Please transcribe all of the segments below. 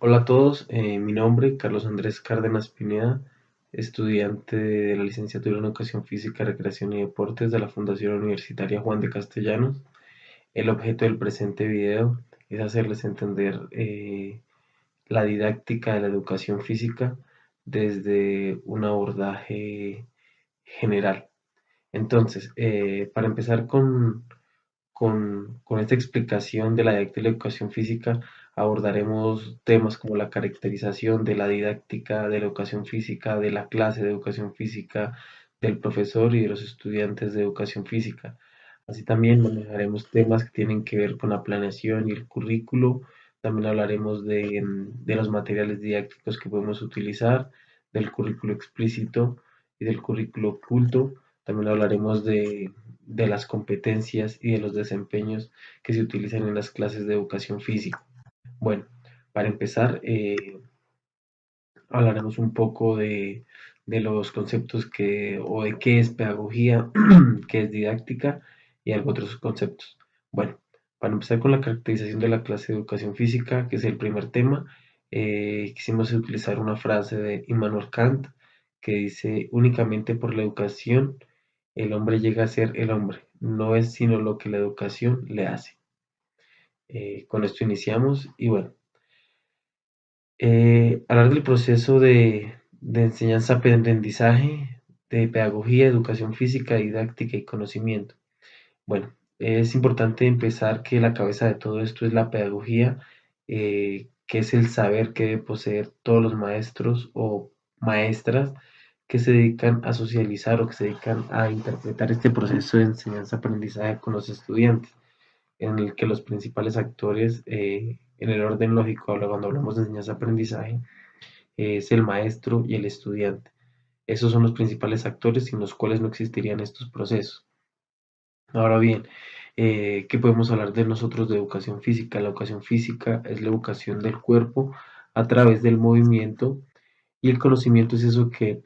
Hola a todos, mi nombre Carlos Andrés Cárdenas Pineda, estudiante de la licenciatura en Educación Física, Recreación y Deportes de la Fundación Universitaria Juan de Castellanos. El objeto del presente video es hacerles entender la didáctica de la educación física desde un abordaje general. Entonces, para empezar con esta explicación de la didáctica de la educación física, abordaremos temas como la caracterización de la didáctica de la educación física, de la clase de educación física, del profesor y de los estudiantes de educación física. Así también manejaremos temas que tienen que ver con la planeación y el currículo. También hablaremos de los materiales didácticos que podemos utilizar, del currículo explícito y del currículo oculto. También hablaremos de las competencias y de los desempeños que se utilizan en las clases de educación física. Bueno, para empezar, hablaremos un poco de los conceptos o de qué es pedagogía, qué es didáctica y algo otros conceptos. Bueno, para empezar con la caracterización de la clase de educación física, que es el primer tema, quisimos utilizar una frase de Immanuel Kant que dice: únicamente por la educación el hombre llega a ser el hombre, no es sino lo que la educación le hace. Con esto iniciamos y bueno, hablar del proceso de enseñanza-aprendizaje, de pedagogía, educación física, didáctica y conocimiento. Bueno, es importante empezar que la cabeza de todo esto es la pedagogía, que es el saber que deben poseer todos los maestros o maestras que se dedican a socializar o que se dedican a interpretar este proceso de enseñanza-aprendizaje con los estudiantes, en el que los principales actores, en el orden lógico, cuando hablamos de enseñanza-aprendizaje, es el maestro y el estudiante. Esos son los principales actores sin los cuales no existirían estos procesos. Ahora bien, ¿qué podemos hablar de nosotros de educación física? La educación física es la educación del cuerpo a través del movimiento, y el conocimiento es eso que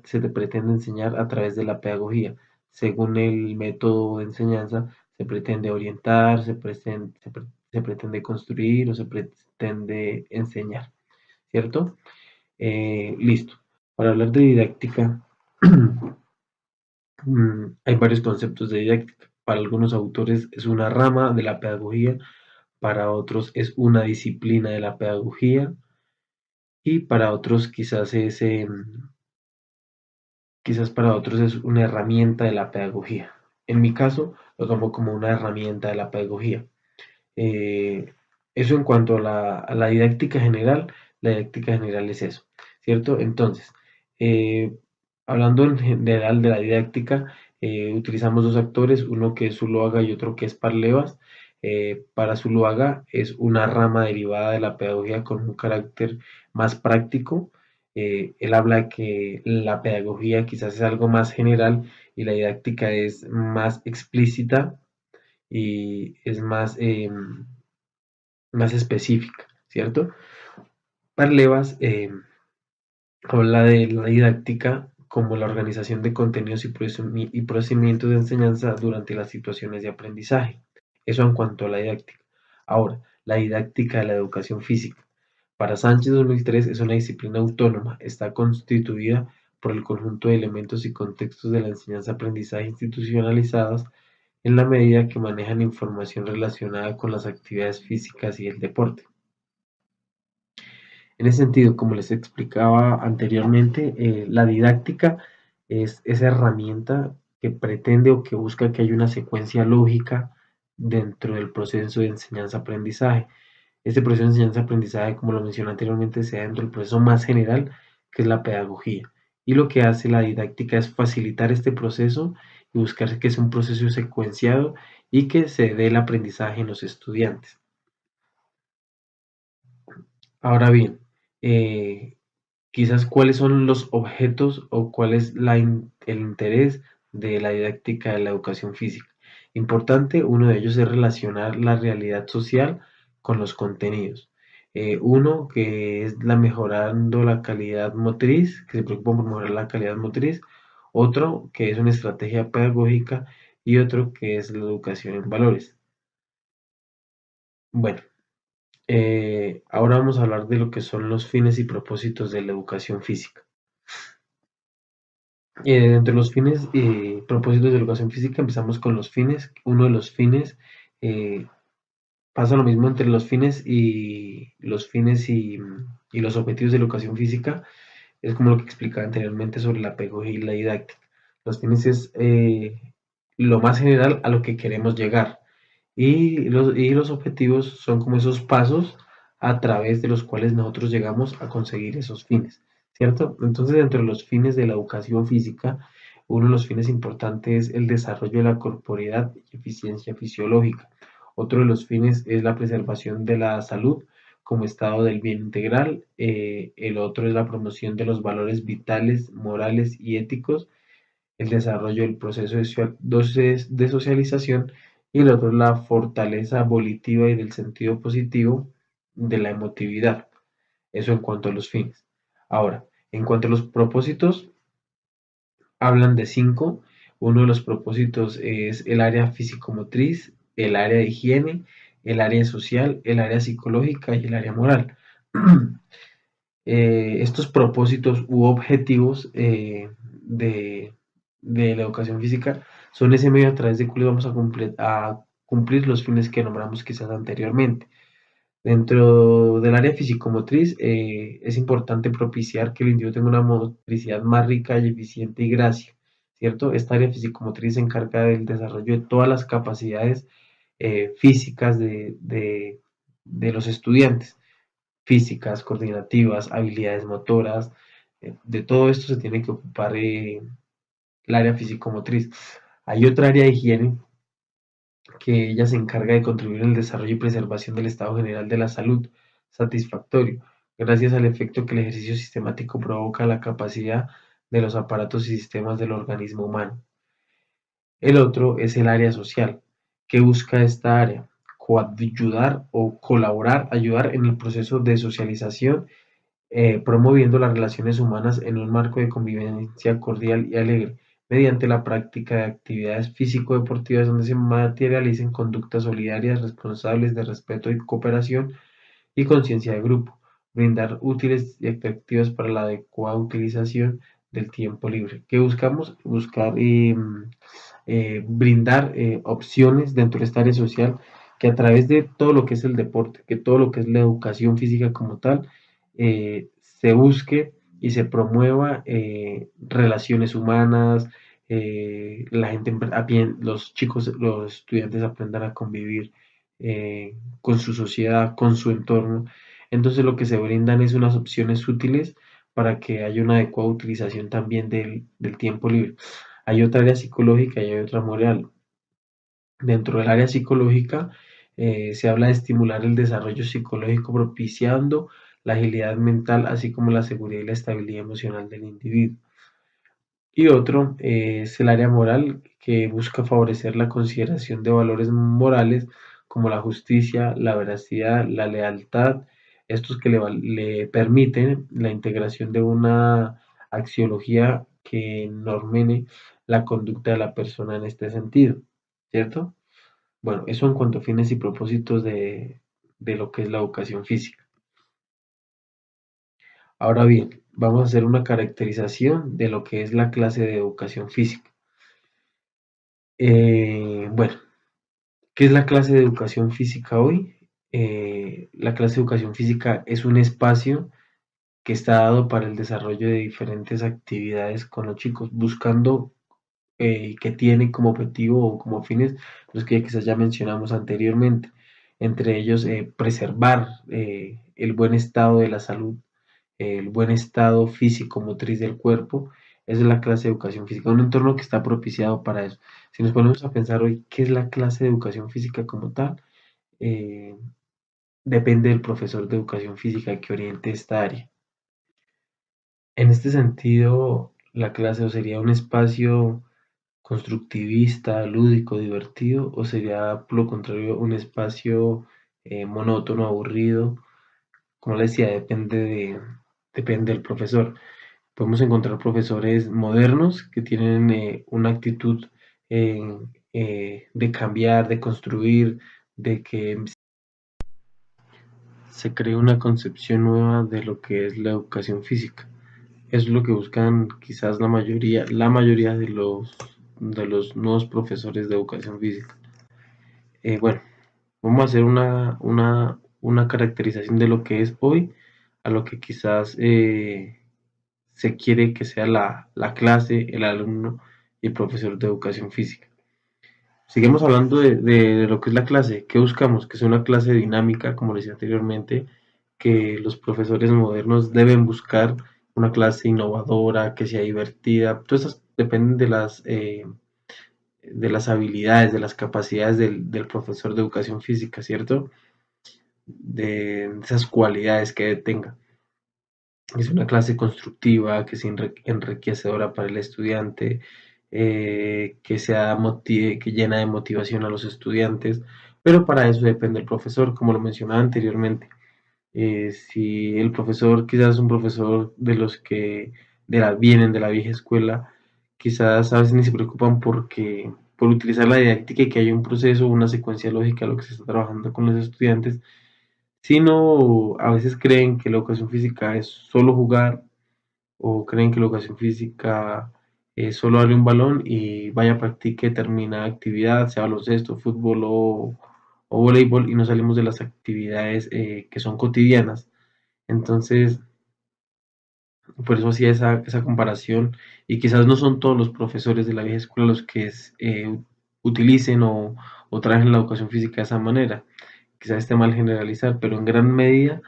se te pretende enseñar a través de la pedagogía. Según el método de enseñanza, se pretende orientar, se pretende construir o se pretende enseñar, ¿cierto? Listo. Para hablar de didáctica, hay varios conceptos de didáctica. Para algunos autores es una rama de la pedagogía, para otros es una disciplina de la pedagogía y para otros quizás para otros es una herramienta de la pedagogía. En mi caso, lo tomo como una herramienta de la pedagogía. Eh, Eso en cuanto a la didáctica general. La didáctica general es eso, ¿cierto? Entonces, eh, hablando en general de la didáctica, utilizamos dos actores, uno que es Zuluaga y otro que es Parlevas. Para Zuluaga es una rama derivada de la pedagogía con un carácter más práctico. Él habla que la pedagogía quizás es algo más general y la didáctica es más explícita y es más específica, ¿cierto? Parlevas habla de la didáctica como la organización de contenidos y procedimientos de enseñanza durante las situaciones de aprendizaje. Eso en cuanto a la didáctica. Ahora, la didáctica de la educación física. Para Sánchez 2003 es una disciplina autónoma, está constituida por el conjunto de elementos y contextos de la enseñanza-aprendizaje institucionalizadas en la medida que manejan información relacionada con las actividades físicas y el deporte. En ese sentido, como les explicaba anteriormente, la didáctica es esa herramienta que pretende o que busca que haya una secuencia lógica dentro del proceso de enseñanza-aprendizaje. Este proceso de enseñanza-aprendizaje, como lo mencioné anteriormente, se da dentro del proceso más general, que es la pedagogía. Y lo que hace la didáctica es facilitar este proceso y buscar que sea un proceso secuenciado y que se dé el aprendizaje en los estudiantes. Ahora bien, eh, quizás cuáles son los objetos o cuál es el interés de la didáctica de la educación física. Importante, uno de ellos es relacionar la realidad social con los contenidos. Uno que es la mejorando la calidad motriz, que se preocupa por mejorar la calidad motriz. Otro que es una estrategia pedagógica y otro que es la educación en valores. Bueno, Ahora vamos a hablar de lo que son los fines y propósitos de la educación física. Entre los fines y propósitos de educación física empezamos con los fines. Uno de los fines, eh, pasa lo mismo entre los fines y los objetivos de educación física. Es como lo que explicaba anteriormente sobre la pedagogía y la didáctica. Los fines es lo más general a lo que queremos llegar. Y los objetivos son como esos pasos a través de los cuales nosotros llegamos a conseguir esos fines, ¿cierto? Entonces, dentro de los fines de la educación física, uno de los fines importantes es el desarrollo de la corporeidad y eficiencia fisiológica. Otro de los fines es la preservación de la salud como estado del bien integral. El otro es la promoción de los valores vitales, morales y éticos, el desarrollo del proceso de socialización, y el otro es la fortaleza volitiva y del sentido positivo de la emotividad. Eso en cuanto a los fines. Ahora, en cuanto a los propósitos, hablan de cinco. Uno de los propósitos es el área físico-motriz, el área de higiene, el área social, el área psicológica y el área moral. Estos propósitos u objetivos de la educación física son ese medio a través del cual vamos a cumplir los fines que nombramos quizás anteriormente. Dentro del área fisicomotriz, es importante propiciar que el individuo tenga una motricidad más rica y eficiente y grácil, ¿cierto? Esta área fisicomotriz se encarga del desarrollo de todas las capacidades físicas de los estudiantes, físicas, coordinativas, habilidades motoras. De todo esto se tiene que ocupar el área físico-motriz. Hay otra área de higiene que ella se encarga de contribuir en el desarrollo y preservación del estado general de la salud satisfactorio, gracias al efecto que el ejercicio sistemático provoca a la capacidad de los aparatos y sistemas del organismo humano. El otro es el área social. ¿Qué busca esta área? Coayudar o colaborar, ayudar en el proceso de socialización, promoviendo las relaciones humanas en un marco de convivencia cordial y alegre, mediante la práctica de actividades físico-deportivas donde se materialicen conductas solidarias, responsables, de respeto y cooperación y conciencia de grupo, brindar útiles y efectivas para la adecuada utilización del tiempo libre. ¿Qué buscamos? Buscar brindar opciones dentro de esta área social, que a través de todo lo que es el deporte, que todo lo que es la educación física como tal, se busque y se promueva relaciones humanas, la gente, los chicos, los estudiantes aprendan a convivir con su sociedad, con su entorno. Entonces lo que se brindan es unas opciones útiles para que haya una adecuada utilización también del tiempo libre. Hay otra área psicológica y hay otra moral. Dentro del área psicológica, se habla de estimular el desarrollo psicológico propiciando la agilidad mental, así como la seguridad y la estabilidad emocional del individuo. Y otro es el área moral, que busca favorecer la consideración de valores morales como la justicia, la veracidad, la lealtad, estos que le permiten la integración de una axiología que normene la conducta de la persona en este sentido, ¿cierto? Bueno, eso en cuanto a fines y propósitos de lo que es la educación física. Ahora bien, vamos a hacer una caracterización de lo que es la clase de educación física. Bueno, ¿qué es la clase de educación física hoy? La clase de educación física es un espacio que está dado para el desarrollo de diferentes actividades con los chicos, buscando que tiene como objetivo o como fines los que quizás ya mencionamos anteriormente, entre ellos preservar el buen estado de la salud, el buen estado físico motriz del cuerpo. Esa es la clase de educación física, un entorno que está propiciado para eso. Si nos ponemos a pensar hoy qué es la clase de educación física como tal, eh, depende del profesor de educación física que oriente esta área. En este sentido, la clase o sería un espacio constructivista, lúdico, divertido, o sería por lo contrario un espacio monótono, aburrido. Como les decía, depende del profesor. Podemos encontrar profesores modernos que tienen una actitud eh, de cambiar, de construir, de que se cree una concepción nueva de lo que es la educación física. Eso es lo que buscan quizás la mayoría de los nuevos profesores de educación física. Bueno, vamos a hacer una caracterización de lo que es hoy a lo que quizás se quiere que sea la clase, el alumno y el profesor de educación física. Seguimos hablando de lo que es la clase. ¿Qué buscamos? Que sea una clase dinámica, como decía anteriormente, que los profesores modernos deben buscar una clase innovadora, que sea divertida. Todas esas dependen de las habilidades, de las capacidades del profesor de educación física, ¿cierto? De esas cualidades que tenga. Es una clase constructiva, que sea enriquecedora para el estudiante, que llena de motivación a los estudiantes, pero para eso depende del profesor, como lo mencionaba anteriormente. Si el profesor quizás es un profesor de los que vienen de la vieja escuela, quizás a veces ni se preocupan por utilizar la didáctica y que haya un proceso, una secuencia lógica a lo que se está trabajando con los estudiantes, sino a veces creen que la educación física es solo jugar o creen que la educación física es solo darle un balón y vaya practique determinada actividad, sea baloncesto, fútbol o voleibol y no salimos de las actividades que son cotidianas. Entonces, por eso hacía esa comparación y quizás no son todos los profesores de la vieja escuela los que utilicen o trabajen la educación física de esa manera. Quizás esté mal generalizar, pero en gran medida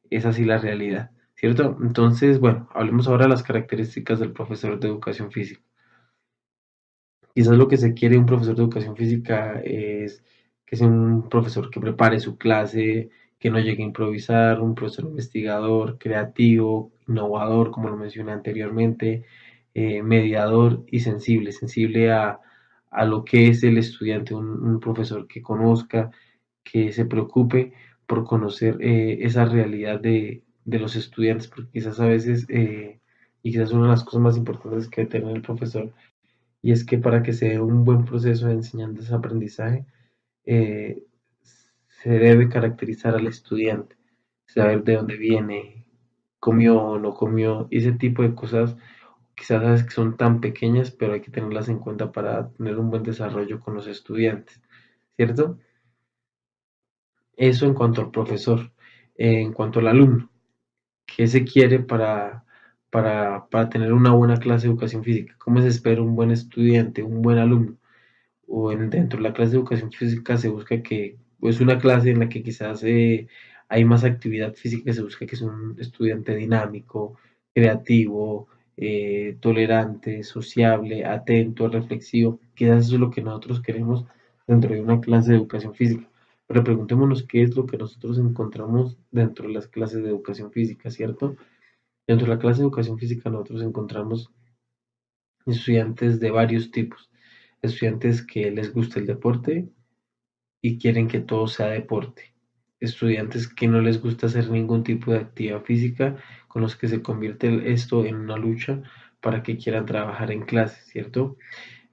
es así la realidad, ¿cierto? Entonces, bueno, hablemos ahora de las características del profesor de educación física. Quizás lo que se quiere de un profesor de educación física es que sea un profesor que prepare su clase, que no llegue a improvisar, un profesor investigador, creativo, innovador, como lo mencioné anteriormente, mediador y sensible a lo que es el estudiante, un profesor que conozca, que se preocupe por conocer esa realidad de los estudiantes, porque quizás a veces, y quizás una de las cosas más importantes que debe tener el profesor, y es que para que se dé un buen proceso de enseñanza-aprendizaje, eh, se debe caracterizar al estudiante, saber de dónde viene, comió o no comió, y ese tipo de cosas quizás sabes que son tan pequeñas, pero hay que tenerlas en cuenta para tener un buen desarrollo con los estudiantes, ¿cierto? Eso en cuanto al profesor. En cuanto al alumno, ¿qué se quiere para tener una buena clase de educación física? ¿Cómo se espera un buen estudiante, un buen alumno? Dentro de la clase de educación física se busca que, pues una clase en la que quizás hay más actividad física, se busca que sea un estudiante dinámico, creativo, tolerante, sociable, atento, reflexivo. Quizás eso es lo que nosotros queremos dentro de una clase de educación física. Pero preguntémonos qué es lo que nosotros encontramos dentro de las clases de educación física, ¿cierto? Dentro de la clase de educación física nosotros encontramos estudiantes de varios tipos. Estudiantes que les gusta el deporte y quieren que todo sea deporte. Estudiantes que no les gusta hacer ningún tipo de actividad física, con los que se convierte esto en una lucha para que quieran trabajar en clase, ¿cierto?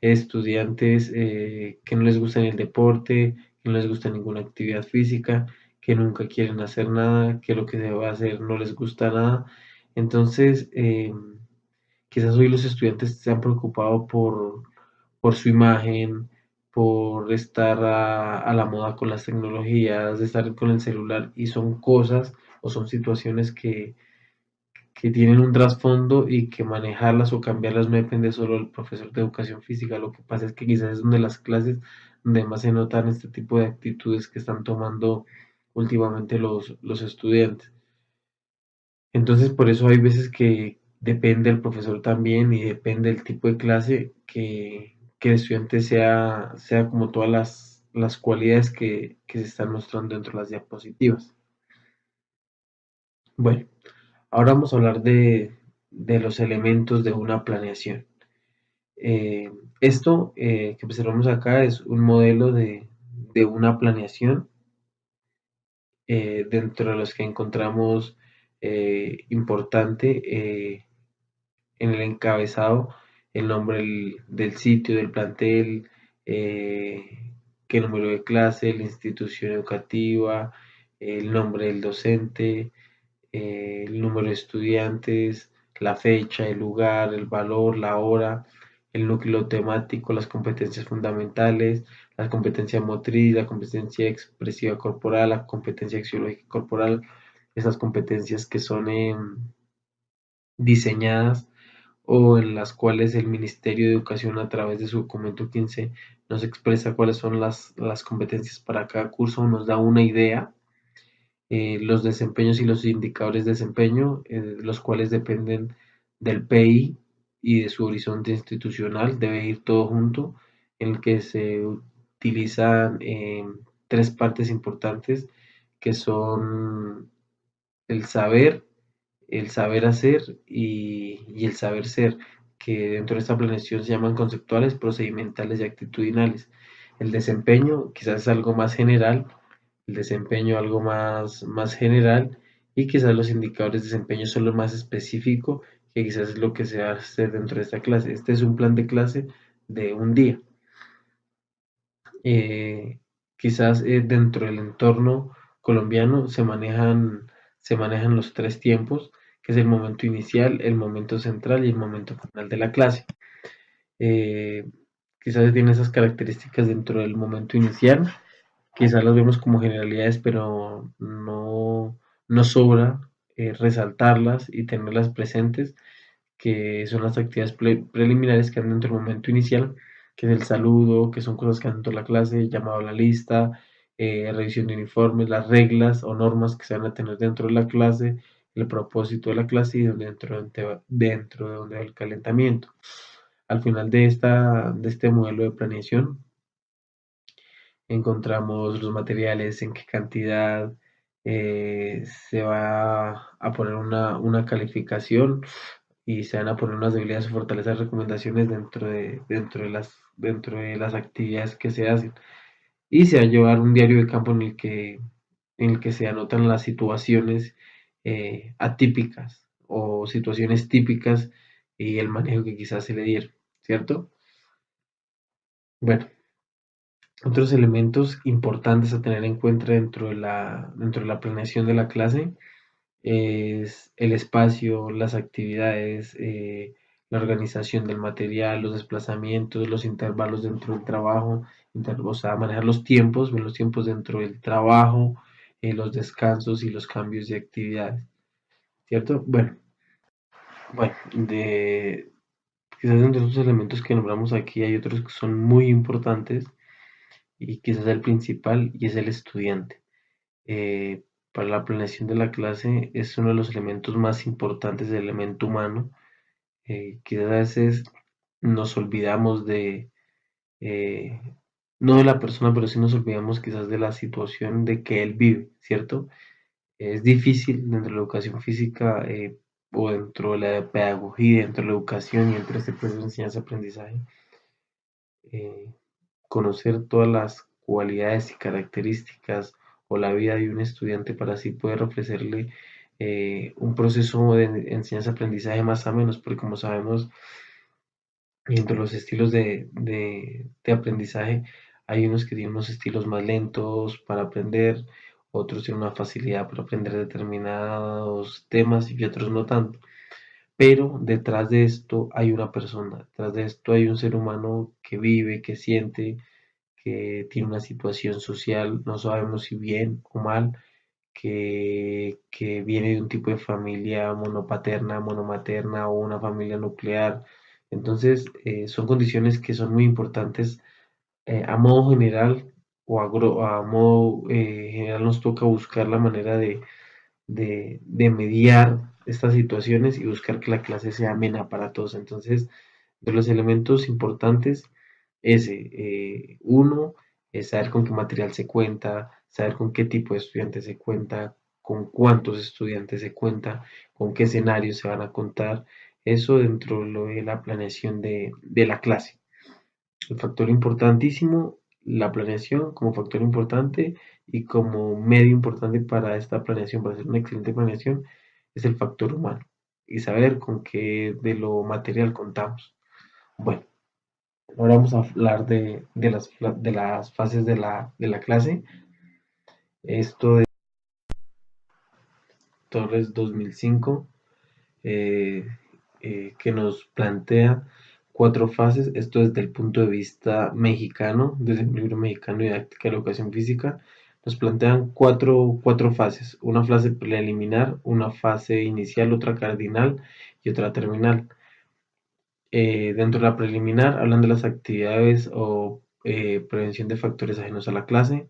Estudiantes que no les gusta ni el deporte, que no les gusta ninguna actividad física, que nunca quieren hacer nada, que lo que se va a hacer no les gusta nada. Entonces, quizás hoy los estudiantes se han preocupado por su imagen, por estar a la moda con las tecnologías, de estar con el celular, y son cosas o son situaciones que tienen un trasfondo y que manejarlas o cambiarlas no depende solo del profesor de educación física. Lo que pasa es que quizás es donde las clases donde más se notan este tipo de actitudes que están tomando últimamente los estudiantes. Entonces, por eso hay veces que depende del profesor también y depende del tipo de clase que el estudiante sea como todas las cualidades que se están mostrando dentro de las diapositivas. Bueno, ahora vamos a hablar de los elementos de una planeación. Esto que observamos acá es un modelo de una planeación dentro de los que encontramos importante en el encabezado el nombre del sitio, del plantel, qué número de clase, la institución educativa, el nombre del docente, el número de estudiantes, la fecha, el lugar, el valor, la hora, el núcleo temático, las competencias fundamentales, la competencia motriz, la competencia expresiva corporal, la competencia axiológica corporal, esas competencias que son diseñadas o en las cuales el Ministerio de Educación a través de su documento 15 nos expresa cuáles son las competencias para cada curso, nos da una idea, los desempeños y los indicadores de desempeño, los cuales dependen del PI y de su horizonte institucional, debe ir todo junto, en el que se utilizan tres partes importantes que son el saber hacer y el saber ser, que dentro de esta planeación se llaman conceptuales, procedimentales y actitudinales. El desempeño quizás es algo más general, el desempeño algo más general y quizás los indicadores de desempeño son lo más específico, que quizás es lo que se hace dentro de esta clase. Este es un plan de clase de un día. eh, Quizás dentro del entorno colombiano se manejan los tres tiempos, que es el momento inicial, el momento central y el momento final de la clase. Eh, Quizás tiene esas características dentro del momento inicial, quizás las vemos como generalidades, pero no sobra resaltarlas y tenerlas presentes, que son las actividades preliminares que dan dentro del momento inicial, que es el saludo, que son cosas que dan dentro de la clase, llamado a la lista, revisión de uniformes, las reglas o normas que se van a tener dentro de la clase, el propósito de la clase y dentro de donde va el calentamiento. Al final de este modelo de planeación, encontramos los materiales, en qué cantidad se va a poner una calificación y se van a poner unas debilidades o fortalezas recomendaciones dentro de las actividades que se hacen. Y se va a llevar un diario de campo en el que se anotan las situaciones atípicas o situaciones típicas y el manejo que quizás se le dieron, ¿cierto? Bueno, otros elementos importantes a tener en cuenta dentro de la planeación de la clase es el espacio, las actividades, la organización del material, los desplazamientos, los intervalos dentro del trabajo, o sea, manejar los tiempos dentro del trabajo, los descansos y los cambios de actividades, ¿cierto? Bueno, quizás entre esos elementos que nombramos aquí hay otros que son muy importantes y quizás el principal y es el estudiante. eh, para la planeación de la clase es uno de los elementos más importantes del elemento humano, que a veces nos olvidamos eh, no de la persona, pero sí nos olvidamos quizás de la situación de que él vive, ¿cierto? Es difícil dentro de la educación física o dentro de la pedagogía, dentro de la educación y dentro de este proceso de enseñanza-aprendizaje, eh, conocer todas las cualidades y características o la vida de un estudiante para así poder ofrecerle un proceso de enseñanza-aprendizaje más o menos, porque como sabemos, entre los estilos de aprendizaje hay unos que tienen unos estilos más lentos para aprender, otros tienen una facilidad para aprender determinados temas y otros no tanto. Pero detrás de esto hay una persona, detrás de esto hay un ser humano que vive, que siente, que tiene una situación social, no sabemos si bien o mal, que viene de un tipo de familia monopaterna, monomaterna o una familia nuclear. Entonces, son condiciones que son muy importantes a modo general a modo general nos toca buscar la manera de mediar estas situaciones y buscar que la clase sea amena para todos. Entonces, de los elementos importantes, uno, es saber con qué material se cuenta, saber con qué tipo de estudiantes se cuenta, con cuántos estudiantes se cuenta, con qué escenarios se van a contar, eso dentro de lo de la planeación de la clase. El factor importantísimo, la planeación como factor importante y como medio importante para esta planeación, para hacer una excelente planeación, es el factor humano y saber con qué de lo material contamos. Bueno, ahora vamos a hablar de las fases de la clase. Esto Torres 2005, que nos plantea 4 fases, esto desde el punto de vista mexicano, desde el libro mexicano Didáctica de la Educación Física, nos plantean cuatro fases, una fase preliminar, una fase inicial, otra cardinal y otra terminal. Dentro de la preliminar hablan de las actividades o prevención de factores ajenos a la clase.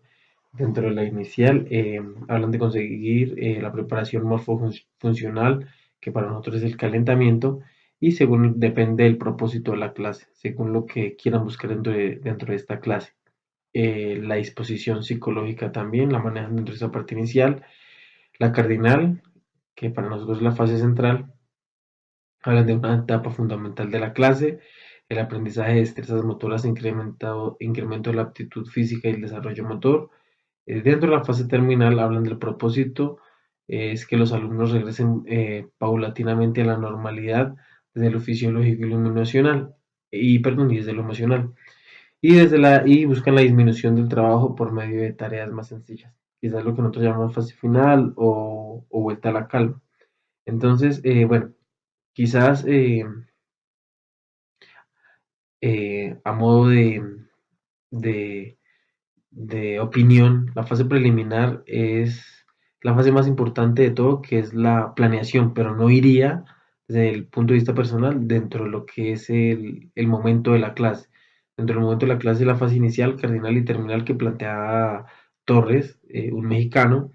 Dentro de la inicial hablan de conseguir la preparación morfofuncional, que para nosotros es el calentamiento, y según depende del propósito de la clase, según lo que quieran buscar dentro de esta clase. La disposición psicológica también la manejan dentro de esa parte inicial. La cardinal, que para nosotros es la fase central, hablan de una etapa fundamental de la clase, el aprendizaje de destrezas motoras, incremento de la aptitud física y el desarrollo motor. Dentro de la fase terminal hablan del propósito, es que los alumnos regresen paulatinamente a la normalidad desde lo fisiológico y lo emocional, y desde lo emocional, y buscan la disminución del trabajo por medio de tareas más sencillas. Quizás lo que nosotros llamamos fase final o vuelta a la calma. Entonces, bueno, quizás a modo de, de opinión, la fase preliminar es la fase más importante de todo, que es la planeación, pero no iría desde el punto de vista personal dentro de lo que es el momento de la clase. Dentro del momento de la clase, la fase inicial, cardinal y terminal que plantea Torres, un mexicano,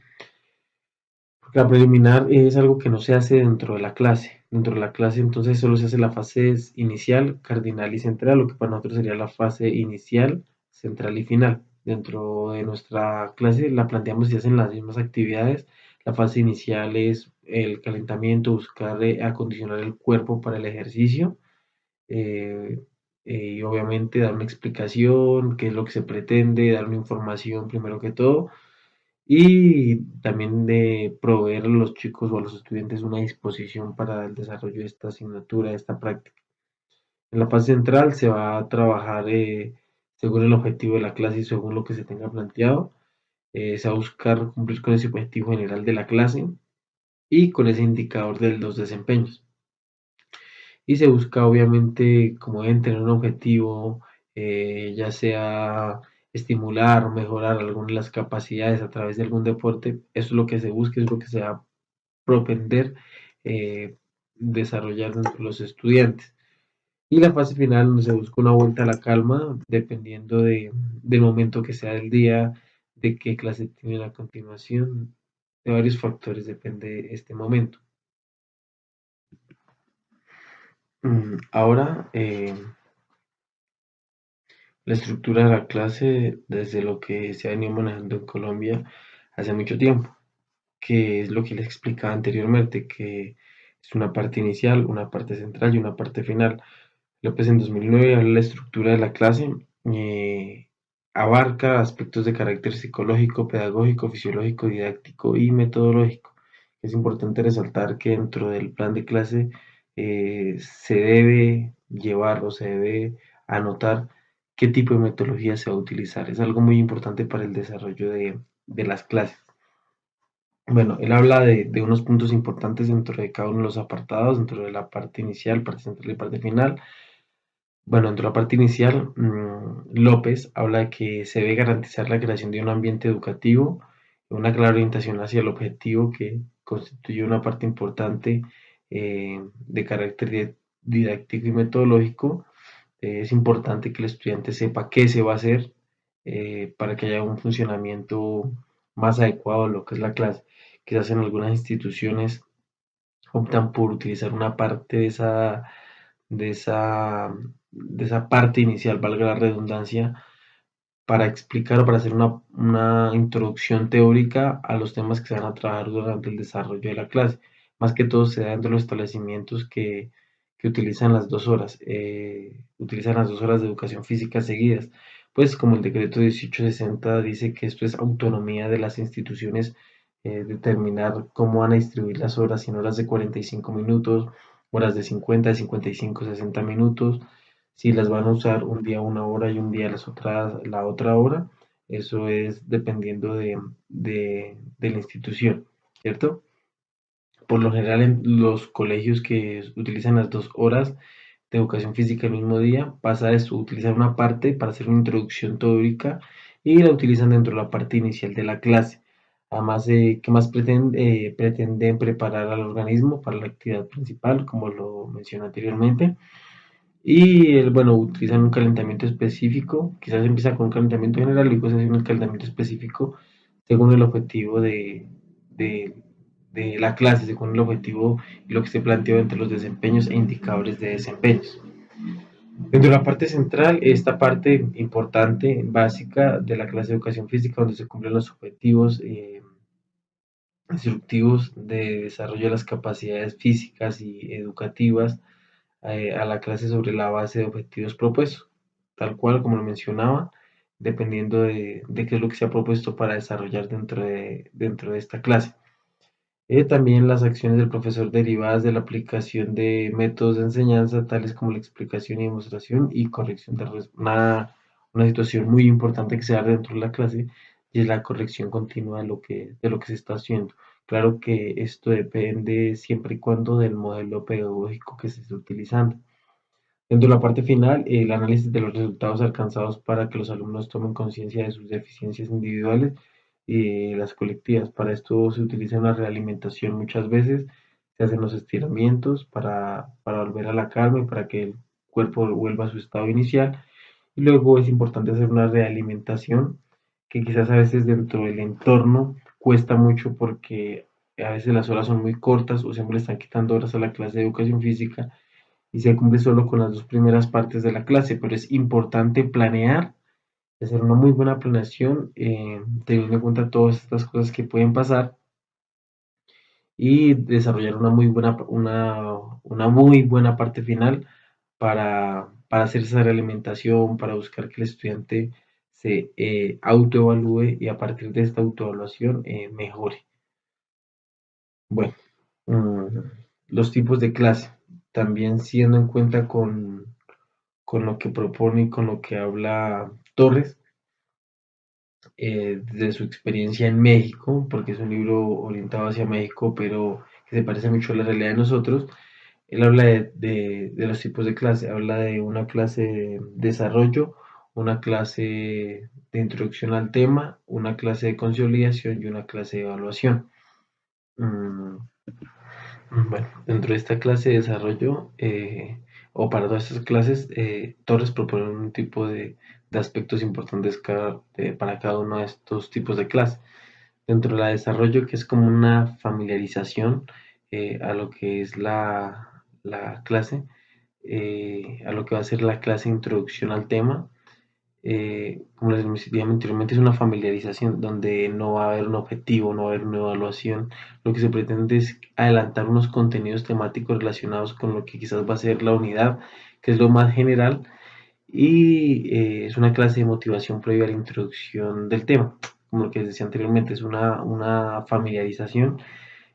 porque la preliminar es algo que no se hace dentro de la clase. Dentro de la clase entonces solo se hace la fase inicial, cardinal y central, lo que para nosotros sería la fase inicial, central y final. Dentro de nuestra clase la planteamos y hacen las mismas actividades. La fase inicial es el calentamiento, buscar acondicionar el cuerpo para el ejercicio, eh, y obviamente dar una explicación, qué es lo que se pretende, dar una información primero que todo, y también de proveer a los chicos o a los estudiantes una disposición para el desarrollo de esta asignatura, de esta práctica. En la fase central se va a trabajar según el objetivo de la clase y según lo que se tenga planteado. Se va a buscar cumplir con ese objetivo general de la clase y con ese indicador de los desempeños. Y se busca obviamente, como deben tener un objetivo, ya sea estimular o mejorar alguna de las capacidades a través de algún deporte, eso es lo que se busca, es lo que se va a propender desarrollar dentro de los estudiantes. Y la fase final, donde se busca una vuelta a la calma, dependiendo del momento que sea del día, de qué clase tienen a continuación, de varios factores depende este momento. Ahora, la estructura de la clase, desde lo que se ha venido manejando en Colombia hace mucho tiempo, que es lo que les explicaba anteriormente, que es una parte inicial, una parte central y una parte final. López en 2009 habla de la estructura de la clase, eh, abarca aspectos de carácter psicológico, pedagógico, fisiológico, didáctico y metodológico. Es importante resaltar que dentro del plan de clase se debe llevar o se debe anotar qué tipo de metodología se va a utilizar. Es algo muy importante para el desarrollo de las clases. Bueno, él habla de unos puntos importantes dentro de cada uno de los apartados, dentro de la parte inicial, parte central y parte final. Bueno, dentro de la parte inicial, López habla de que se debe garantizar la creación de un ambiente educativo, una clara orientación hacia el objetivo que constituye una parte importante de carácter didáctico y metodológico. Es importante que el estudiante sepa qué se va a hacer para que haya un funcionamiento más adecuado a lo que es la clase. Quizás en algunas instituciones optan por utilizar una parte de esa, de esa parte inicial, valga la redundancia, para explicar o para hacer una introducción teórica a los temas que se van a trabajar durante el desarrollo de la clase. Más que todo se da entre los establecimientos que utilizan las 2 horas de educación física seguidas. Pues como el decreto 1860 dice que esto es autonomía de las instituciones, determinar cómo van a distribuir las horas, en horas de 45 minutos, horas de 50, de 55, 60 minutos, si las van a usar un día 1 hora y un día la otra hora, eso es dependiendo de la institución, ¿cierto? por lo general en los colegios que utilizan las 2 horas de educación física el mismo día, pasa a utilizar una parte para hacer una introducción teórica y la utilizan dentro de la parte inicial de la clase. Además, ¿qué más pretenden preparar al organismo para la actividad principal, como lo mencioné anteriormente? Y bueno, utilizan un calentamiento específico, quizás empieza con un calentamiento general y luego se hace un calentamiento específico según el objetivo de, de la clase, según el objetivo y lo que se planteó entre los desempeños e indicadores de desempeños. Dentro de la parte central, esta parte importante, básica de la clase de educación física, donde se cumplen los objetivos instructivos de desarrollo de las capacidades físicas y educativas a la clase sobre la base de objetivos propuestos, tal cual como lo mencionaba, dependiendo de qué es lo que se ha propuesto para desarrollar dentro de esta clase. También las acciones del profesor derivadas de la aplicación de métodos de enseñanza, tales como la explicación y demostración y corrección de una situación muy importante que se da dentro de la clase y es la corrección continua de lo que se está haciendo. Claro que esto depende siempre y cuando del modelo pedagógico que se esté utilizando. Dentro de la parte final, el análisis de los resultados alcanzados para que los alumnos tomen conciencia de sus deficiencias individuales y las colectivas. Para esto se utiliza una realimentación muchas veces, se hacen los estiramientos para volver a la calma y para que el cuerpo vuelva a su estado inicial. Y luego es importante hacer una realimentación que quizás a veces dentro del entorno cuesta mucho porque a veces las horas son muy cortas o siempre le están quitando horas a la clase de educación física y se cumple solo con las 2 primeras partes de la clase, pero es importante planear, hacer una muy buena planeación, teniendo en cuenta todas estas cosas que pueden pasar y desarrollar una muy buena parte final para hacer esa realimentación, para buscar que el estudiante se autoevalúe y a partir de esta autoevaluación mejore. Bueno, mm, los tipos de clase, también siendo en cuenta con lo que propone y con lo que habla Torres de su experiencia en México, porque es un libro orientado hacia México, pero que se parece mucho a la realidad de nosotros. Él habla de los tipos de clase, habla de una clase de desarrollo, una clase de introducción al tema, una clase de consolidación y una clase de evaluación. Mm, Bueno, dentro de esta clase de desarrollo, o para todas estas clases, Torres propone un tipo de aspectos importantes para cada uno de estos tipos de clase. Dentro de la desarrollo, que es como una familiarización a lo que es la clase, a lo que va a ser la clase de introducción al tema, como les mencioné anteriormente, es una familiarización donde no va a haber un objetivo, no va a haber una evaluación. Lo que se pretende es adelantar unos contenidos temáticos relacionados con lo que quizás va a ser la unidad, que es lo más general, y es una clase de motivación previa a la introducción del tema. Como lo que les decía anteriormente, es una familiarización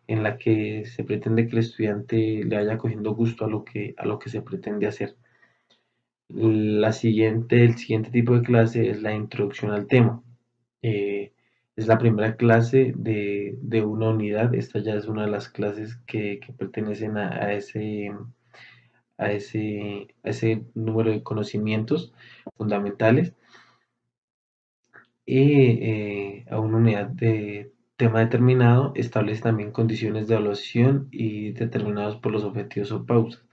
en la que se pretende que el estudiante le vaya cogiendo gusto a lo que se pretende hacer. El siguiente tipo de clase es la introducción al tema. Eh, es la primera clase de una unidad. Esta ya es una de las clases que pertenecen a ese número de conocimientos fundamentales y a una unidad de tema determinado establece también condiciones de evaluación y determinados por los objetivos o pausas.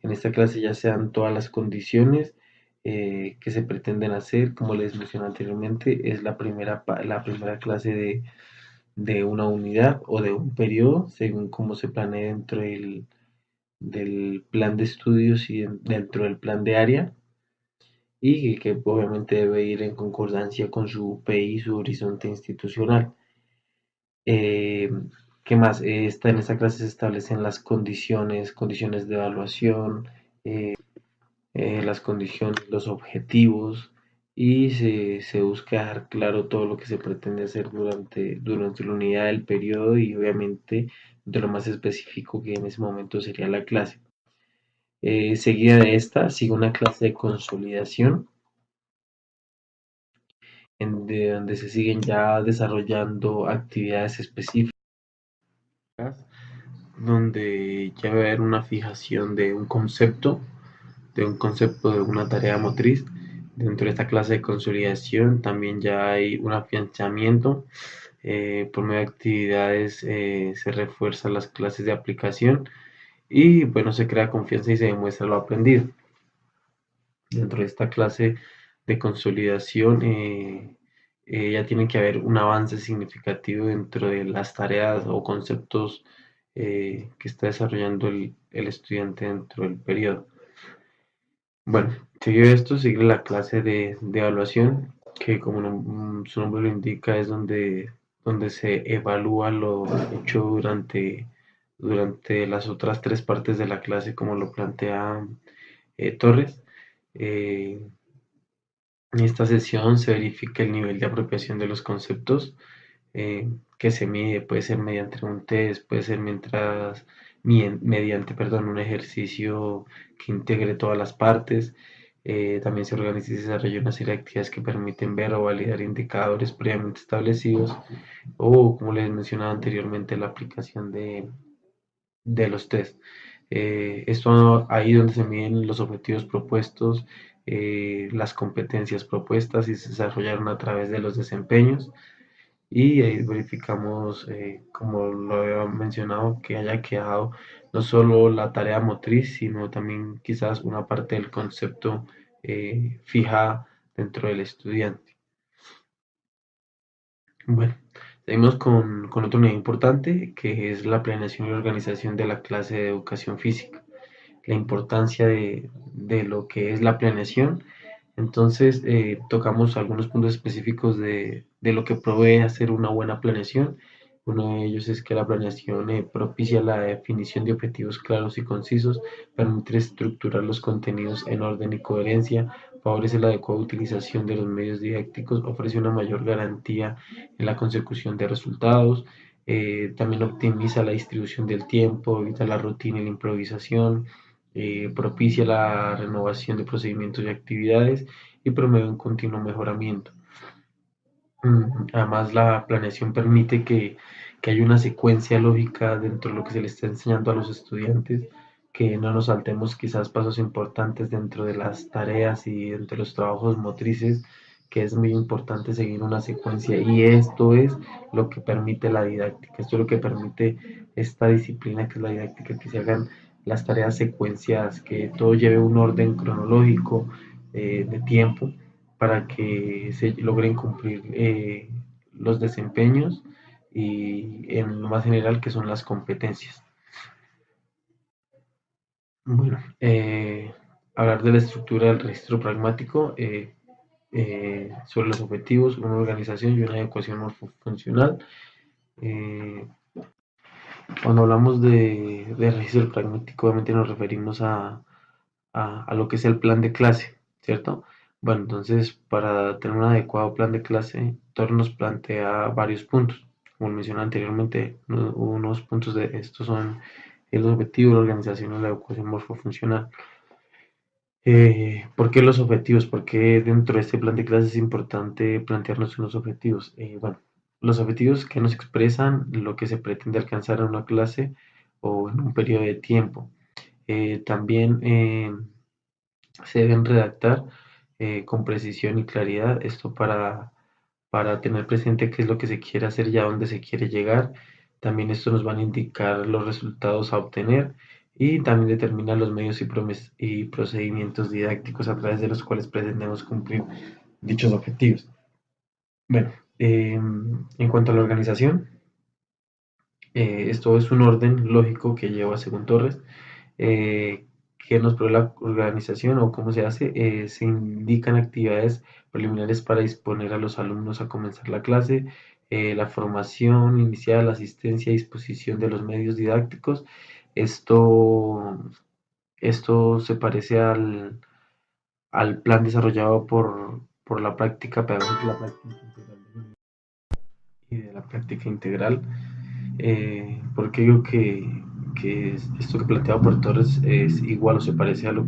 En esta clase ya se dan todas las condiciones que se pretenden hacer. Como les mencioné anteriormente, es la primera clase de una unidad o de un periodo, según cómo se planee dentro del plan de estudios y dentro del plan de área, y que obviamente debe ir en concordancia con su UPI, su horizonte institucional. Eh, ¿Qué más? En esta clase se establecen las condiciones de evaluación, las condiciones, los objetivos y se busca dejar claro todo lo que se pretende hacer durante la unidad del periodo y obviamente de lo más específico que en ese momento sería la clase. Seguida de esta sigue una clase de consolidación de donde se siguen ya desarrollando actividades específicas donde ya va a haber una fijación de una tarea motriz. Dentro de esta clase de consolidación también ya hay un afianzamiento. Por medio de actividades se refuerzan las clases de aplicación y bueno, se crea confianza y se demuestra lo aprendido. Dentro de esta clase de consolidación ya tiene que haber un avance significativo dentro de las tareas o conceptos que está desarrollando el estudiante dentro del periodo. Bueno, seguido de esto sigue la clase de evaluación, que como su nombre lo indica es donde se evalúa lo hecho durante las otras tres partes de la clase, como lo plantea Torres. Eh, en esta sesión se verifica el nivel de apropiación de los conceptos que se mide, puede ser mediante un test, puede ser mediante un ejercicio que integre todas las partes. También se organiza y se desarrolla una serie de actividades que permiten ver o validar indicadores previamente establecidos o, como les mencionaba anteriormente, la aplicación de los test. Esto ahí donde se miden los objetivos propuestos, las competencias propuestas y se desarrollaron a través de los desempeños y ahí verificamos, como lo había mencionado, que haya quedado no solo la tarea motriz, sino también quizás una parte del concepto fijada dentro del estudiante. Bueno, seguimos con otro nivel importante, que es la planeación y organización de la clase de educación física. La importancia de lo que es la planeación. Entonces, tocamos algunos puntos específicos de lo que provee hacer una buena planeación. Uno de ellos es que la planeación propicia la definición de objetivos claros y concisos, permite estructurar los contenidos en orden y coherencia, favorece la adecuada utilización de los medios didácticos, ofrece una mayor garantía en la consecución de resultados, también optimiza la distribución del tiempo, evita la rutina y la improvisación, propicia la renovación de procedimientos y actividades y promueve un continuo mejoramiento. Además, la planeación permite que haya una secuencia lógica dentro de lo que se le está enseñando a los estudiantes, que no nos saltemos quizás pasos importantes dentro de las tareas y entre los trabajos motrices, que es muy importante seguir una secuencia y esto es lo que permite la didáctica, esto es lo que permite esta disciplina que es la didáctica, que se hagan las tareas secuenciadas, que todo lleve un orden cronológico de tiempo para que se logren cumplir los desempeños y en lo más general que son las competencias. Bueno, hablar de la estructura del registro pragmático sobre los objetivos, una organización y una ecuación morfofuncional. Eh, Cuando hablamos de registro pragmático, obviamente nos referimos a lo que es el plan de clase, ¿cierto? Bueno, entonces para tener un adecuado plan de clase, Tor nos plantea varios puntos. Como mencioné anteriormente, unos puntos de estos son el objetivo, la organización y la ecuación morfofuncional. ¿Por qué los objetivos? ¿Por qué dentro de este plan de clase es importante plantearnos unos objetivos? Bueno, los objetivos que nos expresan lo que se pretende alcanzar en una clase o en un periodo de tiempo. También se deben redactar con precisión y claridad, esto para tener presente qué es lo que se quiere hacer y a dónde se quiere llegar. También esto nos van a indicar los resultados a obtener y también determina los medios y procedimientos didácticos a través de los cuales pretendemos cumplir dichos objetivos. Bueno, en cuanto a la organización, esto es un orden lógico que lleva según Torres eh, que nos provee la organización o cómo se hace, se indican actividades preliminares para disponer a los alumnos a comenzar la clase, la formación inicial, la asistencia y disposición de los medios didácticos. Esto, esto se parece al plan desarrollado por la práctica pedagógica y de la práctica integral. Porque digo que esto que planteaba por Torres es igual o se parece a lo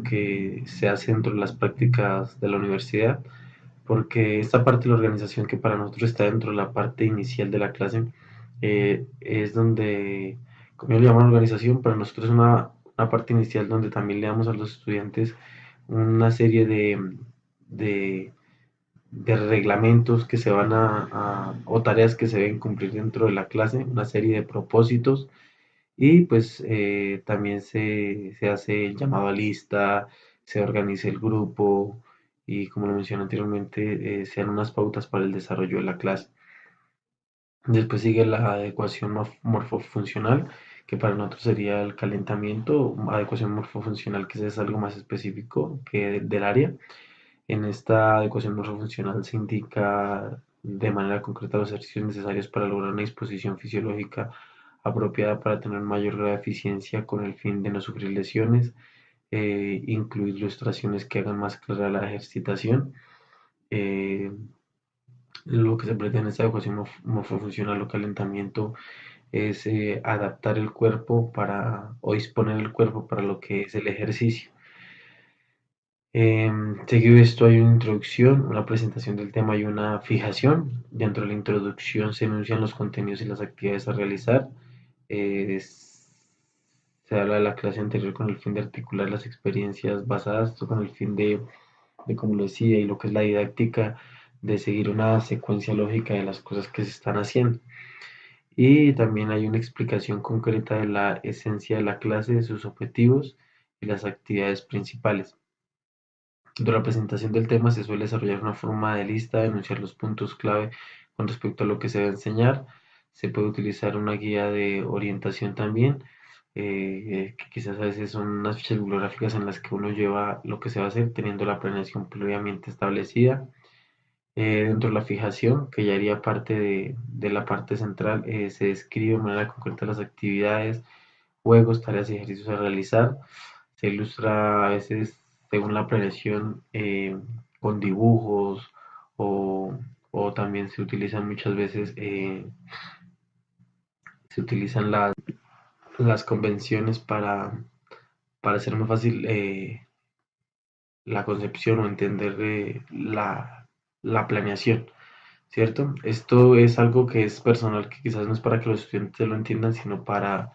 que se hace dentro de las prácticas de la universidad, porque esta parte de la organización que para nosotros está dentro de la parte inicial de la clase, Es donde, como ellos le llaman organización, para nosotros es una parte inicial donde también le damos a los estudiantes una serie de, de reglamentos que se van o tareas que se deben cumplir dentro de la clase, una serie de propósitos y pues también se hace el llamado a lista, se organiza el grupo y como lo mencioné anteriormente, se dan unas pautas para el desarrollo de la clase. Después sigue la adecuación morfofuncional, que para nosotros sería el calentamiento, adecuación morfofuncional que es algo más específico que del área. En esta adecuación morfofuncional se indica de manera concreta los ejercicios necesarios para lograr una disposición fisiológica apropiada para tener mayor grado de eficiencia con el fin de no sufrir lesiones, incluir ilustraciones que hagan más clara la ejercitación. eh, lo que se pretende en esta adecuación morfofuncional o calentamiento es adaptar el cuerpo o disponer el cuerpo para lo que es el ejercicio. Seguido de esto hay una introducción, una presentación del tema y una fijación. Dentro de la introducción se enuncian los contenidos y las actividades a realizar. Se habla de la clase anterior con el fin de articular las experiencias basadas, con el fin como lo decía, y lo que es la didáctica, de seguir una secuencia lógica de las cosas que se están haciendo. Y también hay una explicación concreta de la esencia de la clase, de sus objetivos y las actividades principales. Durante la presentación del tema se suele desarrollar una forma de lista, enunciar los puntos clave con respecto a lo que se va a enseñar. Se puede utilizar una guía de orientación también, que quizás a veces son unas fichas bibliográficas en las que uno lleva lo que se va a hacer teniendo la planeación previamente establecida. Dentro de la fijación, que ya haría parte de la parte central, se describe de manera concreta las actividades, juegos, tareas y ejercicios a realizar. Se ilustra a veces según la planeación con dibujos o, o también se utilizan muchas veces se utilizan las convenciones para hacer más fácil la concepción o entender la planeación, ¿cierto? Esto es algo que es personal, que quizás no es para que los estudiantes lo entiendan, sino para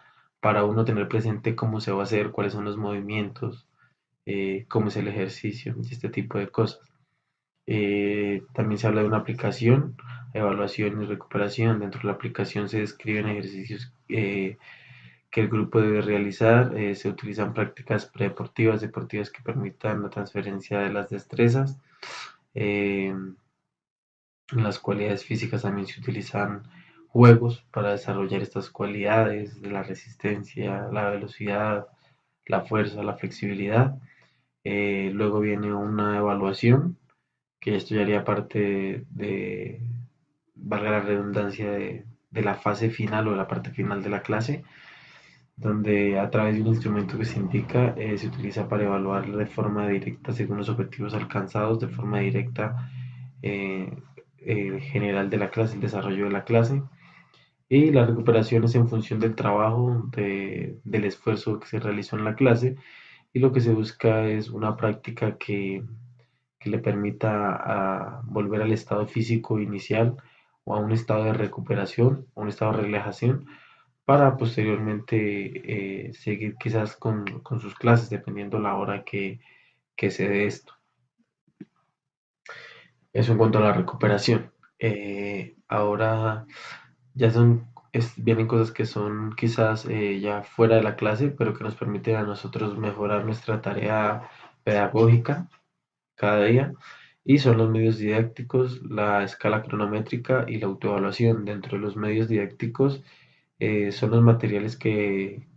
uno tener presente cómo se va a hacer, cuáles son los movimientos, cómo es el ejercicio y este tipo de cosas. También se habla de una aplicación, evaluación y recuperación. Dentro de la aplicación se describen ejercicios que el grupo debe realizar. Se utilizan prácticas predeportivas, deportivas que permitan la transferencia de las destrezas. Eh, en las cualidades físicas también se utilizan juegos para desarrollar estas cualidades de la resistencia, la velocidad, la fuerza, la flexibilidad. Luego viene una evaluación, que esto ya haría parte valga la redundancia, de la fase final o de la parte final de la clase, donde a través de un instrumento que se indica se utiliza para evaluar de forma directa según los objetivos alcanzados, de forma directa eh, general de la clase, el desarrollo de la clase. Y la recuperación es en función del trabajo, del esfuerzo que se realizó en la clase y lo que se busca es una práctica que le permita volver al estado físico inicial o a un estado de recuperación, o un estado de relajación, para posteriormente seguir quizás con sus clases, dependiendo la hora que se dé esto. Eso en cuanto a la recuperación. Ahora ya vienen cosas que son quizás ya fuera de la clase, pero que nos permiten a nosotros mejorar nuestra tarea pedagógica cada día, y son los medios didácticos, la escala cronométrica y la autoevaluación. Dentro de los medios didácticos son los materiales que